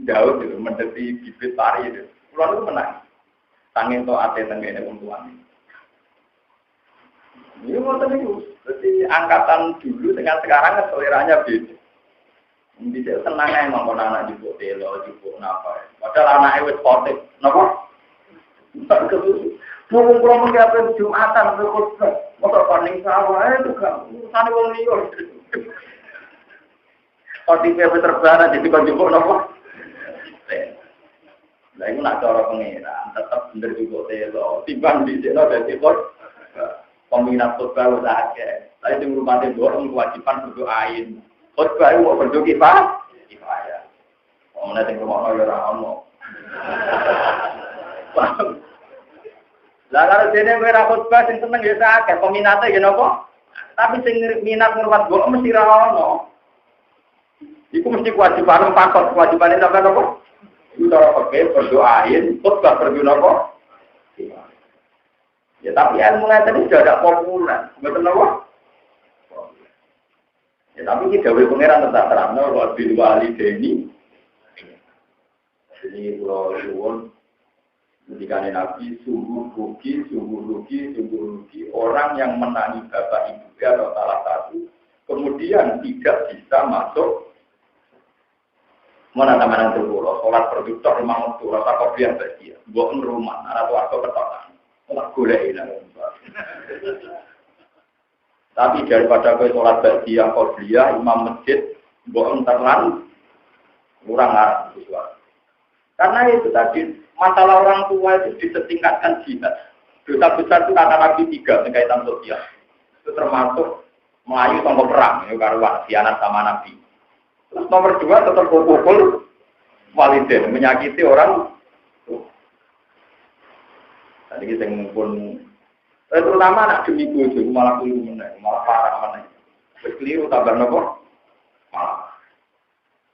Jauh itu mendeti bibit pari itu, kulo nu menang. Tangin to ate tenggene wong tuane. Ini ngoten niku. Jadi angkatan dulu dengan sekarang seleranya beda. Bisa tenang aja ngomong anak di hotel, di apa. Padahal anaknya wis sportif, napa? Tak kesusu. Mungkin kalau mengiapkan Jumatan, motor paling sawah itu kan urusan wong liya. OTP terbara jadi kon jupuk napa? Lah iku nak cara pengeran, tetep bener juga telo. Timbang di sini dadi kok peminat khotbah akeh. Tapi di rumah tembok kewajiban berdoain. Khotbah itu berdoa kifayah. Omong nek rumah ora ora ono. Lah kalau dene kowe ra khotbah sing seneng ya akeh, peminate ya napa? Tapi sing minat ngurmat kok mesti ra ono. Iku mesti kewajiban pakot, kewajibane sampean napa? Iku cara pakai berdoain, khotbah berdoa napa? Ya tapi ilmu ngeten iki tidak populer, betul napa? Ya tapi kita dewe pangeran tetap terangno wa bil walidaini. Jadi kalau suwun ketika Nabi sungguh rugi orang yang menangi bapak ibu atau salah satu kemudian tidak bisa masuk mana teman terpulau sholat berjuta lima waktu rasa kopiah berdia buat rumah anak warga ketokan sholat golek ilang. Tapi daripada kau sholat berdia kopiah imam masjid buat terlan kurang arah sesuatu. Karena itu tadi Masalah orang tua itu disetingkatkan jihad. Dosa besar itu kata Nabi 3 berkaitan sosial. Itu termasuk melayu sama perang, itu karuan, khianat sama Nabi. Terus nomor 2 tetap pukul waliden, menyakiti orang. Tadi kita ngumpul, terutama anak demi bojo, malah keliru meneh, malah parah meneh. Terus keliru tambah nopo, malah.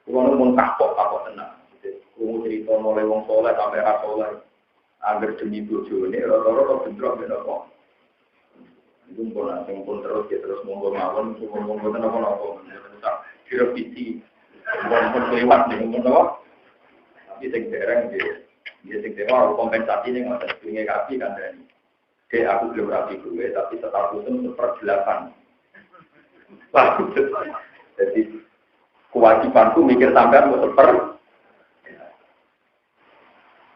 Kalau ngomong kapok tenang. Kalau cerita mulai wong soleh sampai rasoleh, agar demi bojo ini, rata-rata bentrok beda kok. Itu pun terus ngomong ngawon, ngomong kenapa-napa, direvisi, ngomong kelewat nih, ngomong apa? Tapi sing dereng dia sing dereng kompensasi nih nggak ada punya kaki kan dari. Aku belum rapi gue, tapi statusnya 1/8. Jadi kewajibanku mikir sampean mau seper.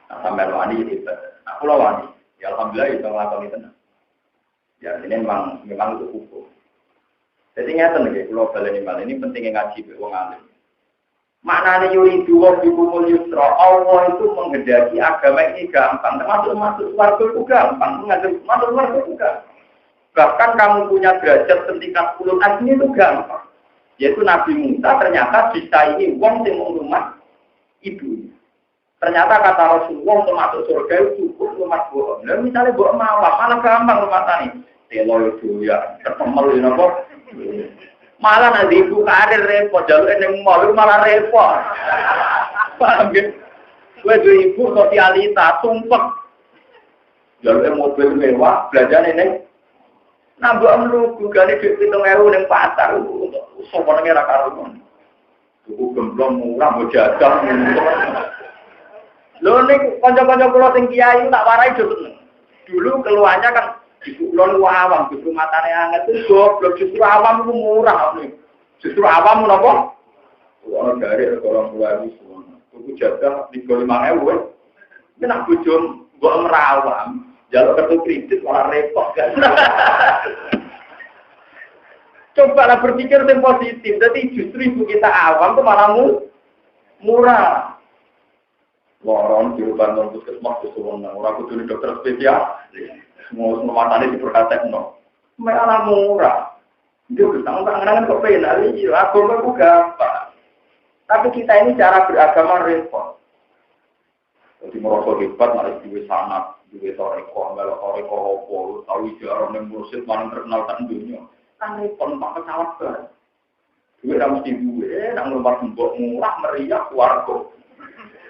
Nah, sampean wani itu, aku lah wani. Ya alhamdulillah itu ngelakoni tenang. Ya ini memang itu hukum. Jadi nyata nih, kalau balik ini pentingnya ngaji wong alim. Maknanya yuri dua bikumul yusra, Allah itu menghendaki agama ini gampang. Termasuk masuk warga itu gampang, masuk warga itu gampang. Bahkan kamu punya derajat setingkat ulul azmi itu gampang. Yaitu Nabi Musa ternyata disaingi wong sing wong rumah ibu. Ternyata kata Rasulullah untuk masuk surga itu cukup rumah bohong. Dan misalnya bohong malah gampang rumah tani. Telo itu ya tertemel ini apa? Malah nanti ibu karir repot, jalur yang mau malah repot. Paham ya? Gue tuh ibu sosialita, sumpah. Jalur mobil mewah, belajar ini. Nambah melugu, gani duit 7.000 yang pasar. Soalnya raka rumah. Ibu gemblong murah, mau jajan. Loh ini konco-konco pulau tinggi ayu tak warai juga. Dulu keluarnya kan ibu kulon awam, justru matanya hangat itu goblok, justru awam itu murah nih. Justru awam kenapa? Orang dari orang tua itu semua. Aku jaga 35.000. Ini nak bujum, gua merawam. Jalur kartu kredit malah repot kan. Cobalah berpikir yang positif. Jadi justru ibu kita awam itu malah murah. Orang jurusan non puskesmas sesuatu orang kudu dokter spesial. Semua matanya diperkatek no. Malah murah. Dia bertanggung-tanggung kepenal ini. Agama itu gampang. Tapi kita ini cara beragama repot. Jadi merasa hebat, malah di sana, di toreko, kalau toreko hopo, tahu jarang yang mursid paling terkenal kan dunia. Kan repot, tak pesawat kan. Duit harus dibuat, nak lompat sembok murah, meriah, warga.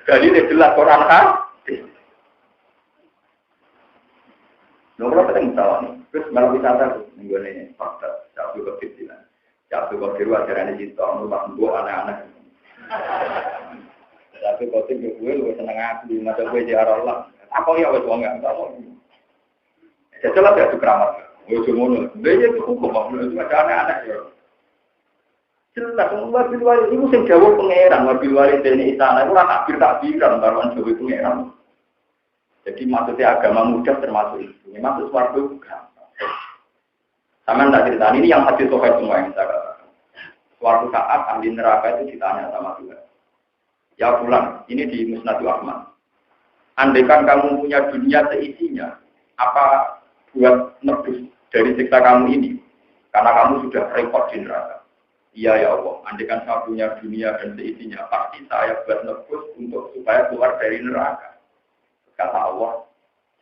Jadi ini jelas Quran kan? Nomor penting tahu nih. Terus malah wisata tuh minggu ini fakta. Jatuh ke kecilan. Jatuh ke kiri ajaran ini cinta. Nomor sembok anak-anak. Jatuh ke kiri gue lu seneng aku. Macam gue jarang lah. Aku ya wes enggak mau. Jelas ya tuh keramat. Gue cuma nol. Dia itu hukum. Itu ada anak-anak ya. Jelas, wabil walid itu sing jawab pengeran, wabil walid ini istana itu rata takbiran baruan jawab pengeran. Jadi maksudnya agama mudah termasuk itu. Ini maksud suarga itu gampang. Sama tak cerita ini yang hadis sokai semua yang saya katakan. Suatu saat ahli neraka itu ditanya sama Tuhan. Ya pulang, ini di Musnadu Ahmad. Andaikan kamu punya dunia seisinya, apa buat nebus dari siksa kamu ini? Karena kamu sudah repot di neraka. Iya ya Allah, andaikan saya punya dunia dan seisinya, pasti saya buat nebus untuk supaya keluar dari neraka. Kata Allah,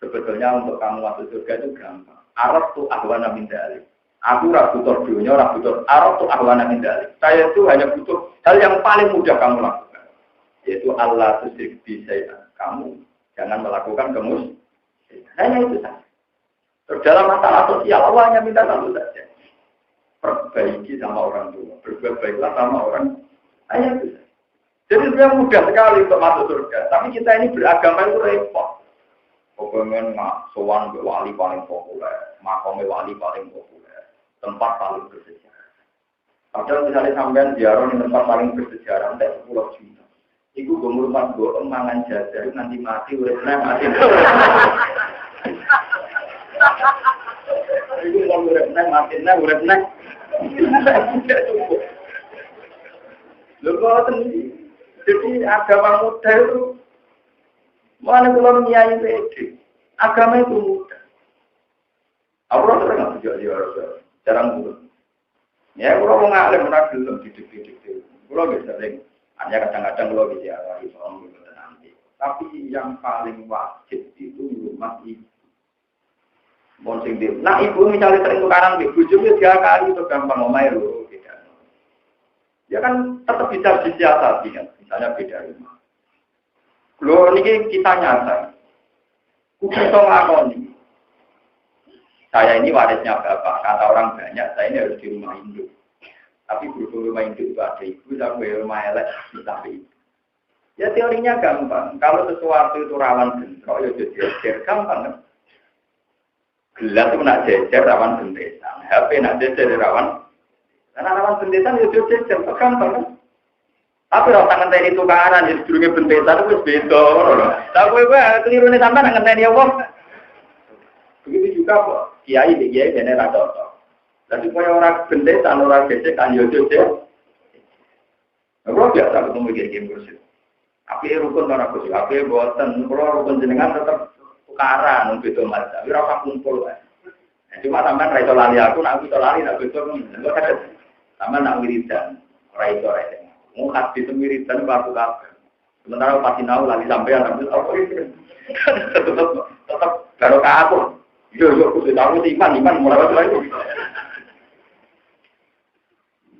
sebetulnya untuk kamu masuk surga itu gampang. Arab tu ahwana min dzalik. Aku ora butuh dunia, ora butuh Arab tu ahwana min dzalik. Saya itu hanya butuh hal yang paling mudah kamu lakukan, yaitu Allah tusyrik bi syai'an. Kamu jangan melakukan kemusyrikan. Hanya itu saja. Dalam masalah sosial Allah hanya minta satu saja. Perbaiki sama orang tua, berbuat baiklah sama orang. Hanya itu. Jadi sebenarnya mudah sekali untuk masuk surga. Tapi kita ini beragama itu repot. Pokoknya sowan wali paling populer, makomnya wali paling populer, tempat paling bersejarah. Padahal misalnya sampean ziarah di tempat paling bersejarah, entah 10 juta. Iku gomur-mas bohong mangan jajar nanti mati, uripnya mati. Iku uripnya mati, uripnya. Jadi agama muda itu Mulane kula nyai pede. Agama itu mudah. Allah sering nggak bisa dia jarang dulu. Ya, kalau mau ngalim nak belum didik-didik itu. Kalau bisa sering, hanya kadang-kadang kalau bisa lagi soal itu nanti. Tapi yang paling wajib itu rumah ibu. Monsing dia. Nah ibu misalnya sering tukaran ibu juga 3 kali itu gampang ngomai loh. Ya kan tetap bisa disiasati kan. Misalnya beda rumah. Loh ini kita nyata. Kudu ngakoni. Saya ini warisnya bapak, kata orang banyak, saya ini harus di rumah induk. Tapi berhubung rumah induk itu ada ibu, sampai rumah elek, tapi ya teorinya gampang. Kalau sesuatu itu rawan bentrok, ya jejer, gampang kan? Gelas itu nak jejer, rawan bentesan. HP nak jejer, rawan. Karena rawan bentesan, ya jejer, gampang kan? Tapi kalau tangan tadi tukaran, ya sedurungnya bentesan, itu beda. Tapi keliru ini sampai nak ngenteni ya, begitu juga kok. Kiai ini rata-rata. Dan supaya orang bendesan, orang gesek, kan yojo-yojo. Kalau biasa ketemu kiai kursi. Tapi rukun orang kursi. Tapi buatan, kalau rukun jenengan tetap tukaran, begitu mas. Tapi rasa kumpul. Cuma sampai raiso lali aku, nak raiso lali, nak betul. Sama nak wiridan, raiso. Mau hati semiridan, aku kabar. Sementara pasti tahu lali sampean, tetap barokah aku. Yo, aku sudah tahu iman mulai lagi.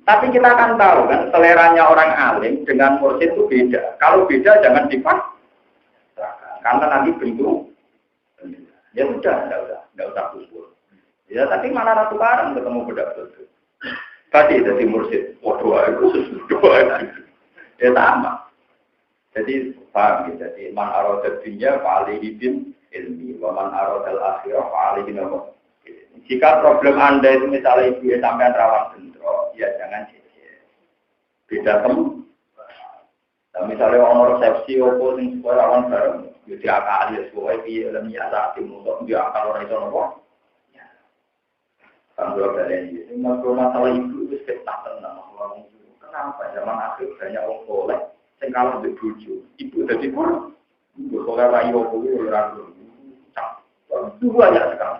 Tapi kita akan tahu kan, seleranya orang alim dengan mursyid itu beda. Kalau beda jangan dipaksakan, karena nanti bentuk. Ya sudah, enggak usah kusur. Ya, tapi mana ratu barang ketemu bedak-bedak. Tadi jadi mursyid, doa itu doa. Ya sama. Jadi paham ya, jadi man arodat dunya fa'alihibin ilmi, waman arodal akhirah fa'alihin apa. Jika problem Anda itu misalnya ibu ya sampai rawan bentrok, ya jangan jejer. Beda temu. Nah, misalnya orang resepsi opo sing supaya rawan bareng, ya diakali ya supaya dia ilmiah saat itu untuk diakal orang itu nopo. Ya. Tanggung jawab ini. Masalah ibu itu sekitar tenang. Kenapa zaman akhir banyak orang soleh, sing kalah di bojo, ibu jadi kurang. Soleh rayu opo itu ragu. Itu banyak sekali.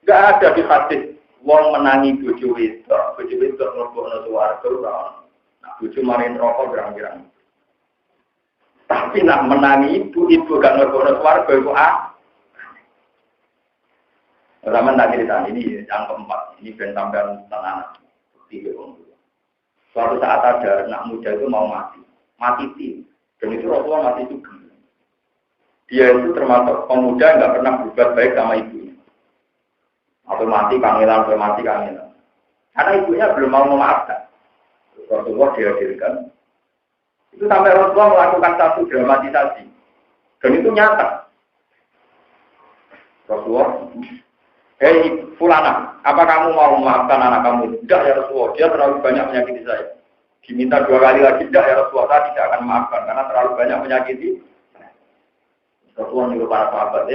Enggak ada di hadis wong menangi bojo wedok mlebokno swarga. Nah, bojo marin rokok gerang-gerang. Tapi nak menangi ibu gak mlebokno swarga iku Zaman tak cerita ini yang keempat, ini ben sampean tenan tiga orang. Suatu saat ada anak muda itu mau mati tim, dan itu Rasulullah mati juga. Dia itu termasuk pemuda yang nggak pernah berbuat baik sama ibunya. Atau mati kangelan. Karena ibunya belum mau memaafkan. Rasulullah dihadirkan. Itu sampai Rasulullah melakukan satu dramatisasi. Dan itu nyata. Rasulullah, hei Fulana, apa kamu mau memaafkan anak kamu? Tidak ya Rasulullah, dia terlalu banyak menyakiti saya. Diminta 2 kali lagi, tidak ya Rasulullah, saya tidak akan memaafkan karena terlalu banyak menyakiti. Rasulullah juga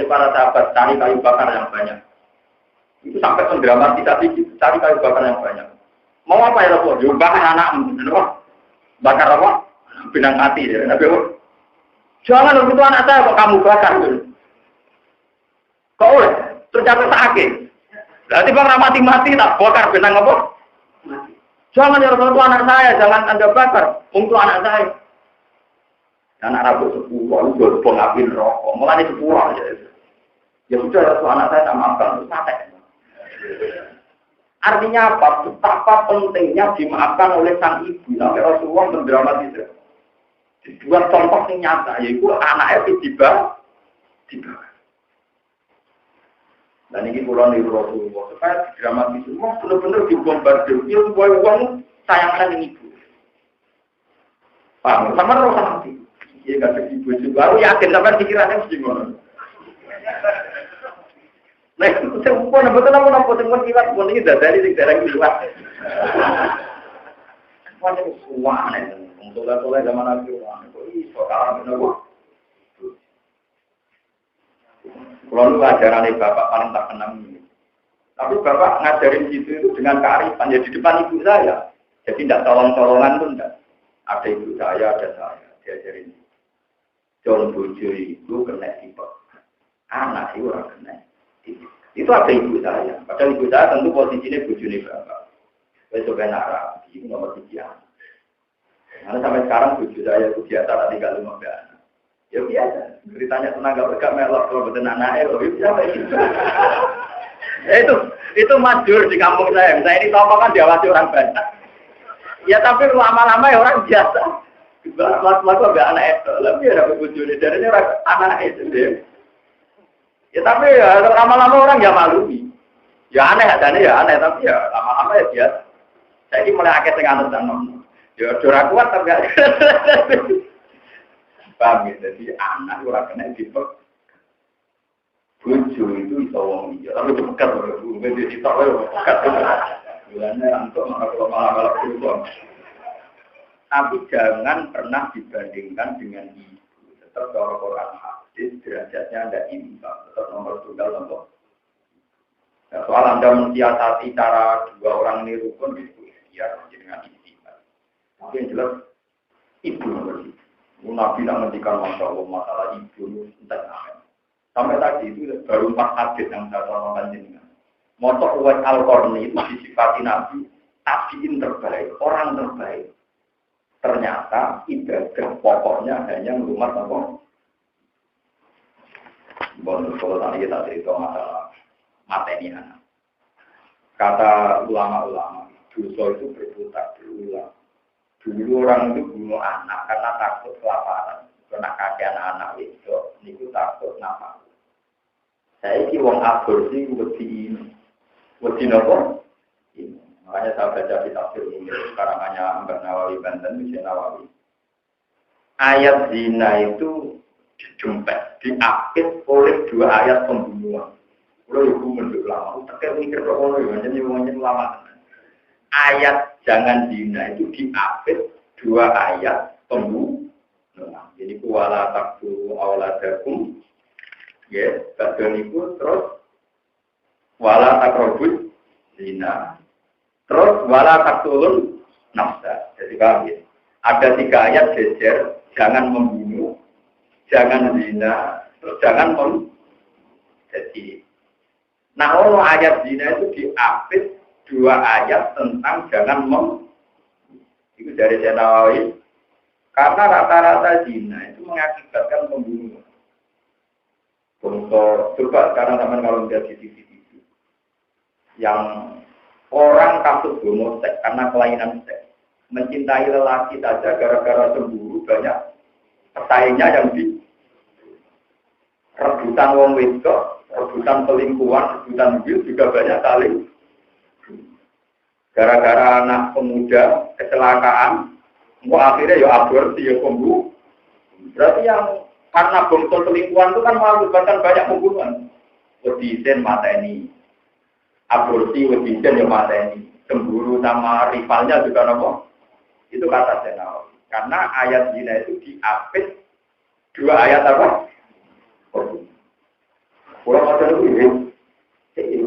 para sahabat cari kayu bakar yang banyak. Itu sampai mendramatisasi cari kayu bakar yang banyak. Mau apa ya Rasulullah? Juga bakar anakmu, bakar apa? Benang mati ya. Nabi jangan begitu anak saya kok kamu bakar dulu. Kok oleh terjatuh sakit. Berarti bang mati tak bakar benang apa? Jangan ya Rasulullah anak saya, jangan Anda bakar untuk anak saya. Anak rambut 10, itu pengapin rokok, mulai 10 aja. Ya sudah, Rasul anak saya tak maafkan, itu santai. Artinya apa? Betapa pentingnya dimaafkan oleh sang ibu. Sampai Rasulullah mendramatisir. Dibuat contoh yang nyata, yaitu anaknya tiba. Dan ini pulang dari Rasulullah. Supaya dramatisir, benar-benar dibombardir. Dia supaya uang sayangkan yang ibu. Paham? Sama Rasulullah nanti. Iya nggak ada ibu juga. Aku yakin sampai pikirannya mesti ngono. Nah, sempurna betul aku sempurna kilat pun ini dari darah luar. Macam semua nih, untuk zaman aku kok iso kalah menurut. Kalau lu ajaran bapak paling tak kenal ini. Tapi bapak ngajarin gitu itu dengan kearifan ya di depan ibu saya. Jadi tidak tolong-tolongan tuh enggak. Ada ibu saya, ada saya diajarin. Dong bojo itu kena tipe. Anak itu orang kena. Itu ada ibu saya. Padahal ibu saya tentu posisinya bojone bapak. Besok kena rapi, itu nomor 3. Karena sampai sekarang bojo saya itu biasa tak tinggal rumah anak. Ya biasa. Ceritanya tenaga berkak melok kalau betul anaknya loh. Itu siapa itu? Itu masyhur di kampung saya. Saya ini tokoh kan diawasi orang banyak. Ya tapi lama-lama ya orang biasa. Lalu agak anak itu. Tapi ya dapat bojone jadinya orang anak itu deh. Ya tapi ya lama-lama orang ya malumi. Ya aneh adanya ya aneh tapi ya lama-lama ya biasa. Saya ini mulai akeh sing anut nang. Ya ora kuat tapi gak. Paham ya, jadi anak ora kena tipe. Bojo itu iso wong iya, tapi dekat lho, mungkin di tok lho, dekat. Bulane untuk malah berubah. Tapi jangan pernah dibandingkan dengan ibu. Tetap kalau Quran hadis derajatnya ada imbang, tetap nomor tunggal nomor. Nah, soal Anda mensiasati cara dua orang ini rukun itu ya dengan istimewa. Tapi yang jelas ibu nomor itu. Nabi nak ngendikan masalah ibu entah apa. Sampai tadi itu baru 4 hadis yang saya terangkan jenengan. Motor Uwais Al-Qarni itu disifati Nabi tabiin terbaik, orang terbaik. Ternyata ibadah pokoknya hanya rumah tangga. Bonus kalau tadi kita cerita masalah materi anak. Kata ulama-ulama, dosa itu berputar berulang. Dulu orang itu bunuh anak karena takut kelaparan. Karena kakek anak-anak itu, itu takut nafas. Saya ini wong aborsi wedi ini. Wedi nopo? Ini. Makanya saya baca di tafsir ini, karangannya Mbak Nawawi Banten, Mbak Nawawi. Ayat zina itu dijempet, diapit oleh 2 ayat pembunuhan. Kalau ibu menduk lama, tak mikir kalau jadi ngomongin lama. Ayat jangan zina itu diapit 2 ayat pembunuhan. Jadi kuala taktu awladakum, ya, bagian itu terus wala takrobut zina, terus wala taktulun nafsa. Jadi kami ada 3 ayat jejer, jangan membunuh, jangan zina, terus jangan jadi. Nah, kalau ayat zina itu diapit 2 ayat tentang jangan itu dari Nawawi. Karena rata-rata zina itu mengakibatkan pembunuhan. Coba sekarang teman kalau melihat di TV yang orang kasus homoseks karena kelainan seks, mencintai lelaki saja gara-gara cemburu banyak pesaingnya yang di rebutan wong wedok, rebutan selingkuhan, rebutan mobil juga banyak saling. Gara-gara anak pemuda kecelakaan, akhirnya ya aborsi ya pembunuh. Berarti yang karena bongkol selingkuhan itu kan mengakibatkan banyak pembunuhan. Wedisen mata ini, aborsi wedisen ya mata ini, cemburu sama rivalnya juga nopo. Itu kata Nawawi. Karena ayat zina itu diapit 2 ayat apa? Kurang ada lebih.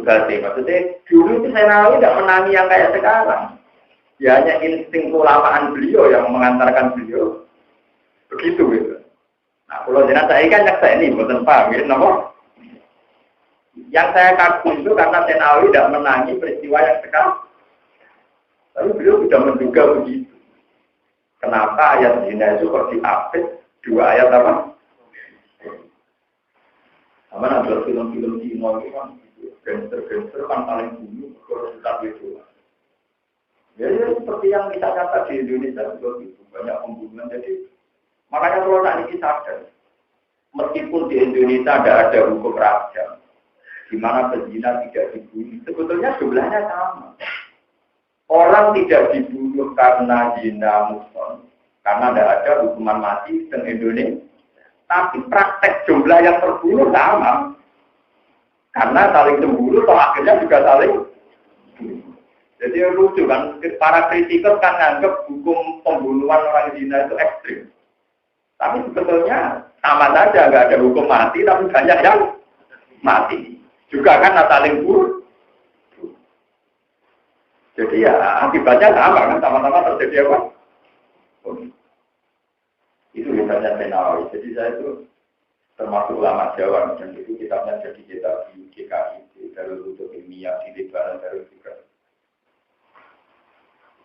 Maksudnya dulu itu Nawawi tidak menangi yang kayak sekarang. Ya hanya insting keulamaan beliau yang mengantarkan beliau begitu gitu. Nah, kalau jenazah saya kan nyaksa ini, bukan paham gitu, nama. Yang saya kagum itu karena Nawawi tidak menangi peristiwa yang sekarang. Tapi beliau sudah menduga begitu. Kenapa ayat zina itu kok diapit 2 ayat apa? Sama ada film-film di Indonesia kan, gangster-gangster kan paling dulu kalau kita itu. Ya, seperti yang kita kata di Indonesia juga gitu, banyak pembunuhan. Jadi makanya kalau tak ini sadar, meskipun di Indonesia ada hukum rajam, di mana pezina tidak dibunuh, sebetulnya jumlahnya sama. Orang tidak dibunuh karena zina muson, karena tidak ada hukuman mati di Indonesia. Tapi praktek jumlah yang terbunuh sama, karena saling cemburu, toh akhirnya juga saling. Jadi lucu kan, para kritikus kan nganggap hukum pembunuhan orang zina itu ekstrim. Tapi sebetulnya sama saja, nggak ada hukum mati, tapi banyak yang mati. Juga kan saling bunuh. Jadi ya akibatnya sama kan, sama-sama terjadi apa? Itu riwayatnya Senawi. Jadi saya itu termasuk ulama Jawa dan itu kitabnya jadi kitab di GKI Darul Kutub Ilmiah di Lebaran Darul Fikr.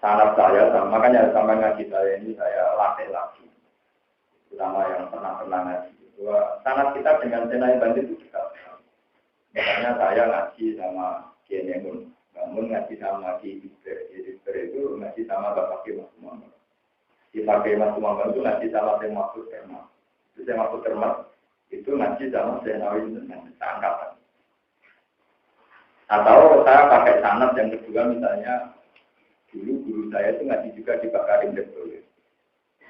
Sangat saya, makanya sampai ngaji saya ini saya latih lagi, terutama yang pernah ngaji. Bahwa sangat kita dengan Senai Bandit itu dekat. Makanya saya ngaji sama Kiai Nemun, namun ngaji sama Kiai Iber itu ngaji sama Bapak Kiai Mas Umar. Di Pakai Mas Umar itu ngaji sama Syekh Mahfud Termas. Syekh Mahfud Termas itu ngaji sama Senawi dengan angkatan. Atau saya pakai sanad yang kedua misalnya. Dulu guru saya itu ngaji juga di Pak Karim Derboyo.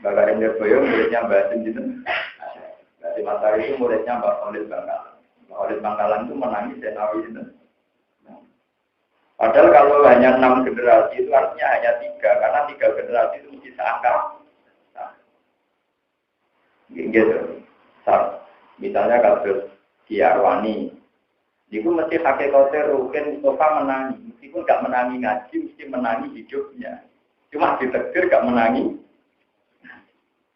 Pak Karim Derboyo muridnya Mbak Asim gitu. Mbak Asim Asari itu muridnya Mbak Khalid Bangkalan. Mbak Khalid Bangkalan itu menangis Senawi gitu. Padahal kalau hanya 6 generasi itu artinya hanya 3. Karena 3 generasi itu mesti seangkat. Gitu. Misalnya kasus Ki Arwani. Itu mesti hakikatnya Rukin Mustafa menangi. Meskipun gak menangi ngaji, mesti menangi hidupnya. Cuma ditegir gak menangi.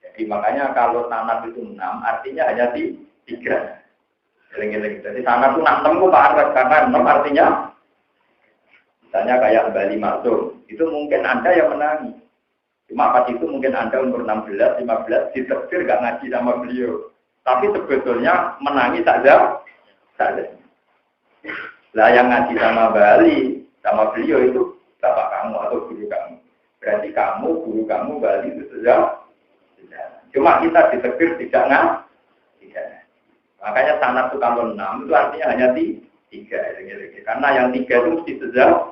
Jadi makanya kalau sanad itu 6, artinya hanya 3. Jadi sanad itu 6 itu parah, karena 6 artinya, misalnya kayak Bali Maksum, itu mungkin Anda yang menangi. Cuma pas itu mungkin Anda umur 16, 15, ditegir gak ngaji sama beliau. Tapi sebetulnya menangi saja. Lah yang ngaji sama Bali, sama beliau itu bapak kamu atau guru kamu. Berarti kamu, guru kamu, Bali itu sudah. Cuma kita ditegir tidak ngaji. Makanya sanad itu kalau 6 itu artinya hanya 3. Karena yang 3 itu mesti sejauh.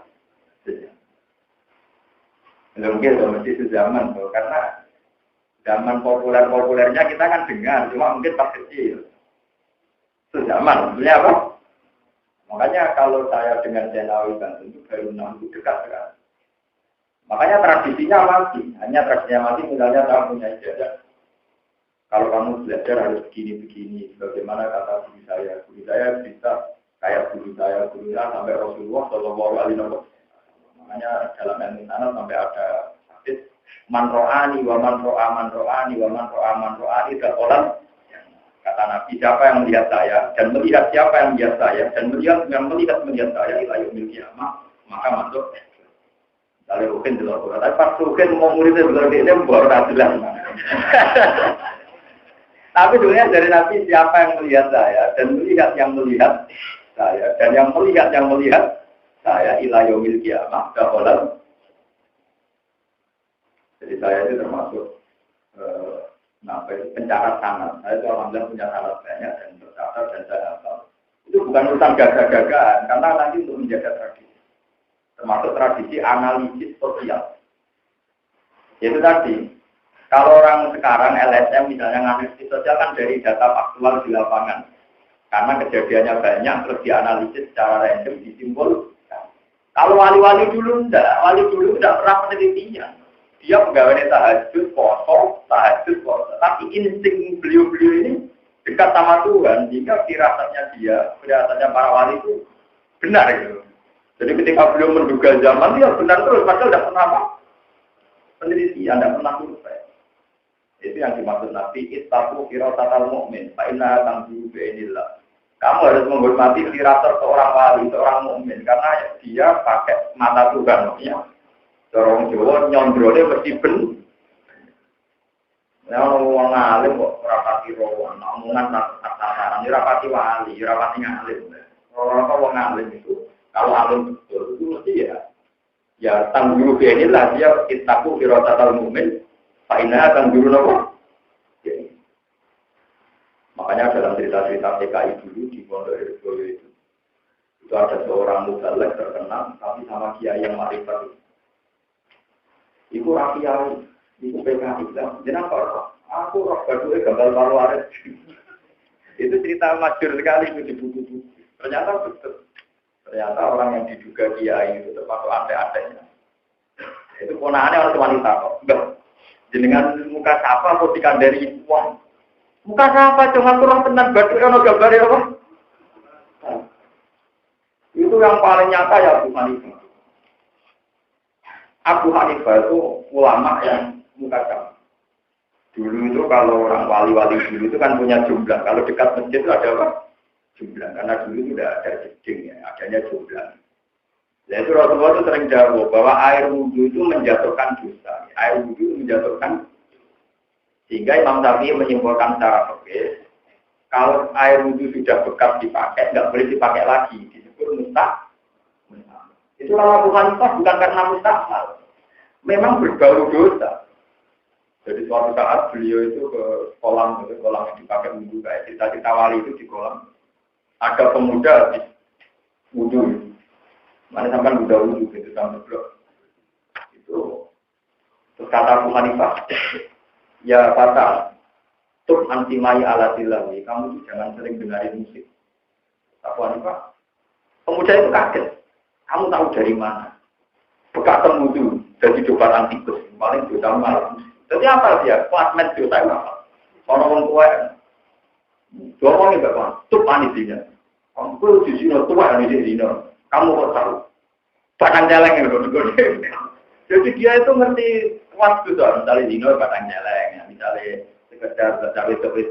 Mungkin mesti sejaman tuh, karena zaman populernya kita kan dengar, cuma mungkin pas kecil. Sejaman, sebenarnya apa? Makanya kalau saya dengan Senawi Banten itu baru 6 itu dekat sekali. Makanya tradisinya mati. Hanya tradisinya mati misalnya kamu punya ijazah. Kalau kamu belajar harus begini-begini. Bagaimana kata guru saya bisa kayak guru saya sampai Rasulullah Shallallahu Alaihi Wasallam. Makanya dalam ilmu sanad sampai ada hadis man ro'ani wa man ro'a man ro'ani wa man ro'a man ro'ani orang. Kata Nabi, siapa yang melihat saya, dan melihat siapa yang melihat saya, dan melihat saya, ila yaumil qiyamah, maka masuk. Lalu Rukin jelas, tapi pas Rukin mau muridnya belum dia baru jelas. Tapi dunia dari Nabi, siapa yang melihat saya, dan melihat yang melihat saya, dan yang melihat saya, ila yaumil qiyamah, orang. Jadi saya itu termasuk pencatat sanad. Saya itu alhamdulillah punya sanad banyak dan tercatat dan saya hafal. Itu bukan urusan gagah-gagahan, karena nanti untuk menjaga tradisi. Termasuk tradisi analisis sosial. Itu tadi, kalau orang sekarang LSM misalnya analisis sosial kan dari data faktual di lapangan. Karena kejadiannya banyak, terus dianalisis secara random, disimpul. Kalau wali-wali dulu tidak pernah penelitian. Dia pegawai tahajud, poso. Tapi insting beliau-beliau ini dekat sama Tuhan, jika firasatnya para wali itu benar gitu. Jadi ketika beliau menduga zaman, dia benar terus, padahal tidak pernah apa? Penelitian, tidak pernah survei. Itu yang dimaksud Nabi, ittaqu firasatal mu'min, fa inna tanzuru bi'inillah. Kamu harus menghormati firasat seorang wali, seorang mukmin, karena dia pakai mata Tuhan, ya. Orang Jawa nyondrone mesti ben. Nah, wong alim kok ora pati rowan, omongan tak-takaran, ora pati wali, ora pati ngalim. Ora wong alim itu, kalau alim betul itu mesti ya tangguru inilah dia ittaqu firasatal mu'min, fa inna tangguru napa? Makanya dalam cerita-cerita PKI dulu di Pondok Erboyo itu ada seorang mubalik terkenal, tapi sama kiai yang marifat. Iku rakyat, iku PKI lah. Jangan kok, aku roh badue gambar waris. Itu cerita masyhur sekali itu di buku-buku. Ternyata betul. Ternyata orang yang diduga kiai itu termasuk adek-adeknya. Itu ponakannya orang wanita kok. Enggak. Jenengan muka siapa kok dikandani uang? Muka siapa cuma kurang tenang badue ono gambare apa? Itu yang paling nyata ya Abu Hanifah. Abu Hanifah itu ulama yang mukadam. Dulu itu kalau orang wali-wali dulu itu kan punya jumlah. Kalau dekat masjid itu ada apa? Jumlah. Karena dulu itu tidak ada jeding ya, adanya jumlah. Nah itu Rasulullah itu sering jawab bahwa air wudhu itu menjatuhkan dosa. Air wudhu itu menjatuhkan. Sehingga Imam Syafi'i menyimpulkan secara fikih, kalau air wudhu sudah bekas dipakai, nggak boleh dipakai lagi. Disebut mustahil. Itu kalau Abu Hanifah bukan karena mustahil. Memang berbau dosa. Jadi suatu saat beliau itu ke kolam yang dipakai wudhu kayak cerita wali itu di kolam. Ada pemuda di wudhu. Mana sampai udah wudhu gitu sampai blok. Itu terus kata Abu Hanifah, ya fatal. Tuk antimai alatillahi. Kamu tuh jangan sering dengarin musik. Abu Hanifah, pemuda itu kaget. Kamu tahu dari mana? Bekas wudhu jadi dobat antikus. Paling dosa malam. Jadi apa dia? Klasmen dosa apa? Orang tua. Dua orang yang berapa? Tuk anitinya. Kamu di sini tua di sini. Kamu kok tahu? Batang celeng yang gede. Jadi dia itu ngerti waktu tuh. Misalnya dino batang celeng, ya. Misalnya sekedar cabai-cabai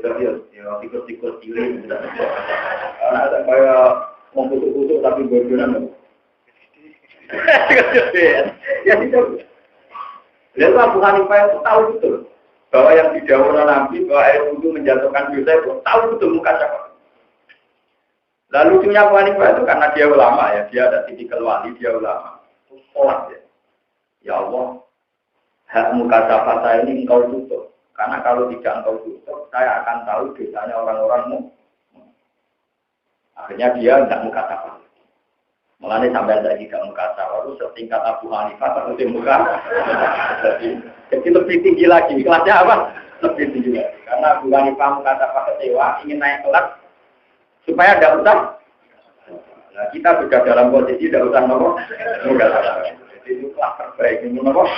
ya tikus-tikus cilik. Karena ada kayak mau kusuk-kusuk tapi bodohan. Ya itu. Lalu Abu Hanifah itu tahu betul bahwa yang didhawuhkan Nabi bahwa air wudhu menjatuhkan dosa itu tahu betul muka siapa. Lalu lucunya Abu Hanifah itu karena dia ulama ya, dia ada tipikal wali, dia ulama. Sholat ya. Ya Allah, hak muka saya ini engkau tutup. Karena kalau tidak engkau tutup, saya akan tahu dosanya orang-orangmu. Akhirnya dia tidak muka sapa. Mengenai sampai saya tidak muka sapa, itu setingkat Abu Hanifah harus muka. Jadi lebih tinggi lagi. Kelasnya apa? Lebih tinggi lagi. Karena Abu Hanifah muka sapa kecewa, ingin naik kelas. Supaya tidak usah, nah kita sudah dalam posisi tidak usah nomor, jadi itu kelas terbaik ini nomor,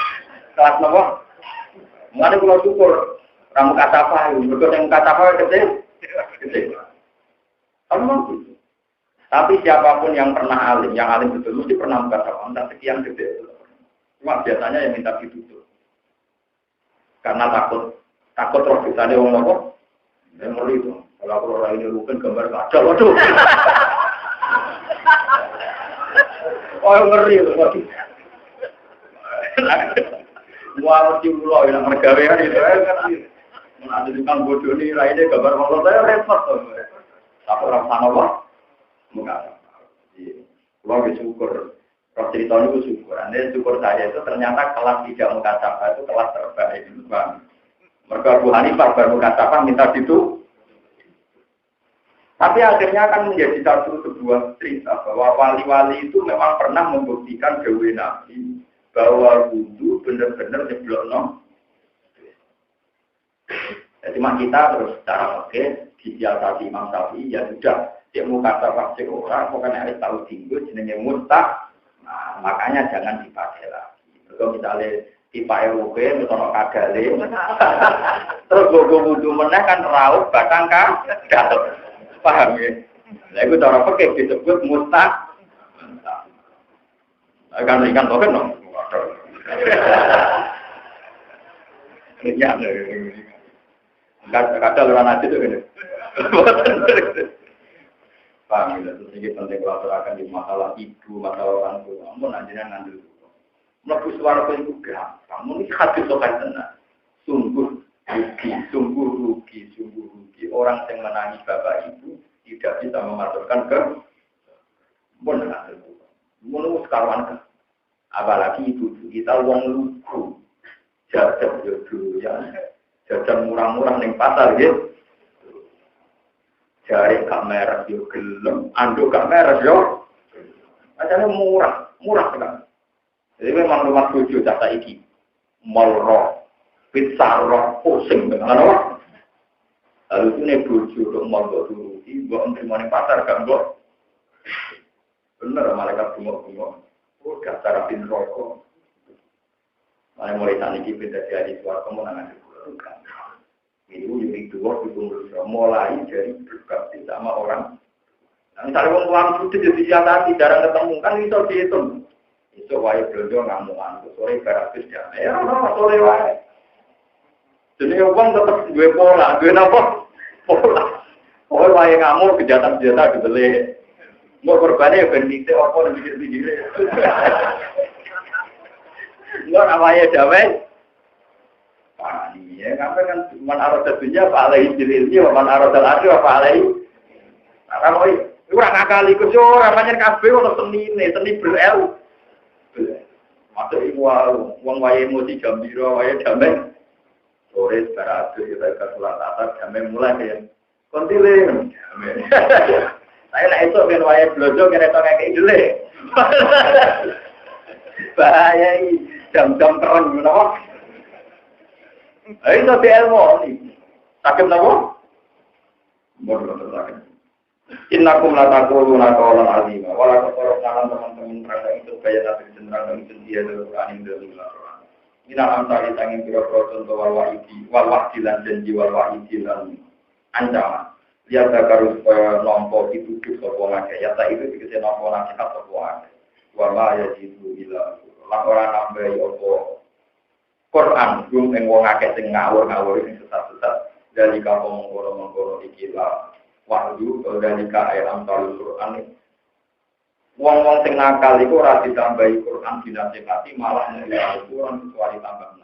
kelas nomor. Mengenai pulau syukur, ramu kata apa? Betul yang kata apa kecil. Kamu gitu. Tapi siapapun yang pernah alim, yang alim betul mesti pernah berkata entah sekian gede. Cuma biasanya yang minta ditutup, karena takut roh kita ada orang nomor, memori itu. Kalau aku orang ini bukan gambar kacau, waduh. Oh ngeri itu, waduh. Wah mesti pulau yang mergawean itu, ngerti. Ada tukang bodoh ini, lainnya gambar motor saya repot. Tapi orang sana wah, enggak. Kalau bersyukur, kalau cerita itu syukur. Anda syukur saya itu ternyata kelas tidak mengatakan itu kelas terbaik. Mereka Abu Hanifah baru mengatakan minta itu. Tapi akhirnya akan menjadi sebuah cerita bahwa wali-wali itu memang pernah membuktikan dawuh Nabi bahwa wudhu benar-benar nyeblokno. Ya, cuma kita terus secara oke disiasati Imam Syafi'i ya sudah dia mau kata pasti orang pokoknya harus tahu tinggu jenenge mustah. Nah, makanya jangan dipakai lagi. Kalau misalnya dipakai oke misalnya kagale terus gogo wudhu meneh kan raup batang kagale. Paham ya? Nah, itu cara pakai disebut mustah. Kan ikan token dong. Ya, kadang orang aja tuh gini. Paham ya? Terus ini penting kalau akan di masalah ibu, masalah orang tua. Kamu nantinya ngambil. Melakukan suara itu gampang. Kamu ini hati sokan tenang. Sungguh rugi. Orang yang menangis bapak ibu tidak bisa mematurkan ke benar itu. Menurut kawan kan, apalagi ibu kita uang lugu, jajan jodoh ya, jajan murah-murah neng pasar gitu. Jari kamera yo gelem, anduk kamera yo, acaranya murah kan. Jadi memang rumah tujuh jasa iki, mall roh, pizza roh, pusing dengan apa? Lalu itu nih bojo untuk mau turuti, buat menerima di pasar kan buat. Bener malaikat bunga-bunga. Udah cara pin rokok. Mulai tadi kita jadi suara kemenangan di pulau kan. Ini yuri dua ditunggu mulai dari berkati sama orang. Nah, misalnya orang sudah jadi siasati jarang ketemu kan itu dihitung. Itu wae belanja ngamuan, sore 100 jam. Ya, sore wae. Jadi uang tetap dua pola, dua apa? Pola. Oh, wae ngamuk kejahatan dibeli. Mau korbannya berdiri apa dan pikir-pikir. Enggak namanya damai. Ya, kan man arah dunia apa alai jirilnya, man arah akhir apa alai. Kalau itu orang akal ikut namanya kabeh ono seni berel. Masuk uang wae emosi gembira, wae damai. Sore beradu kita sholat asar damai mulai ya. Kontile. Saya nak esok kan wae blojo kena to kayak gile. Bahaya jam-jam terang ngono. Ayo tapi ilmu ni. Sakit napa? Bodoh sakit. Innakum la taquluna qawlan azima wa la taquluna teman-teman rasa itu kaya nabi jenengan itu dia dari Quran ini dari Quran. Ina amsali tanging pira-pira contoh wal wahdi lan janji wal wahdi lan ancaman. Lihat baru supaya nompo dituduh sapa ngake. Ya tak itu dikese nompo nasihat sapa ngake. Wa ma yajidu ila lan ora nambahi apa Quran belum yang wong akeh sing ngawur sing sesat-sesat dari kaum mengkono iki lah wahyu dari alam Quran. Wong-wong sing nakal iku ora ditambahi Quran dinasihati malah nyelih Al-Quran kecuali tambah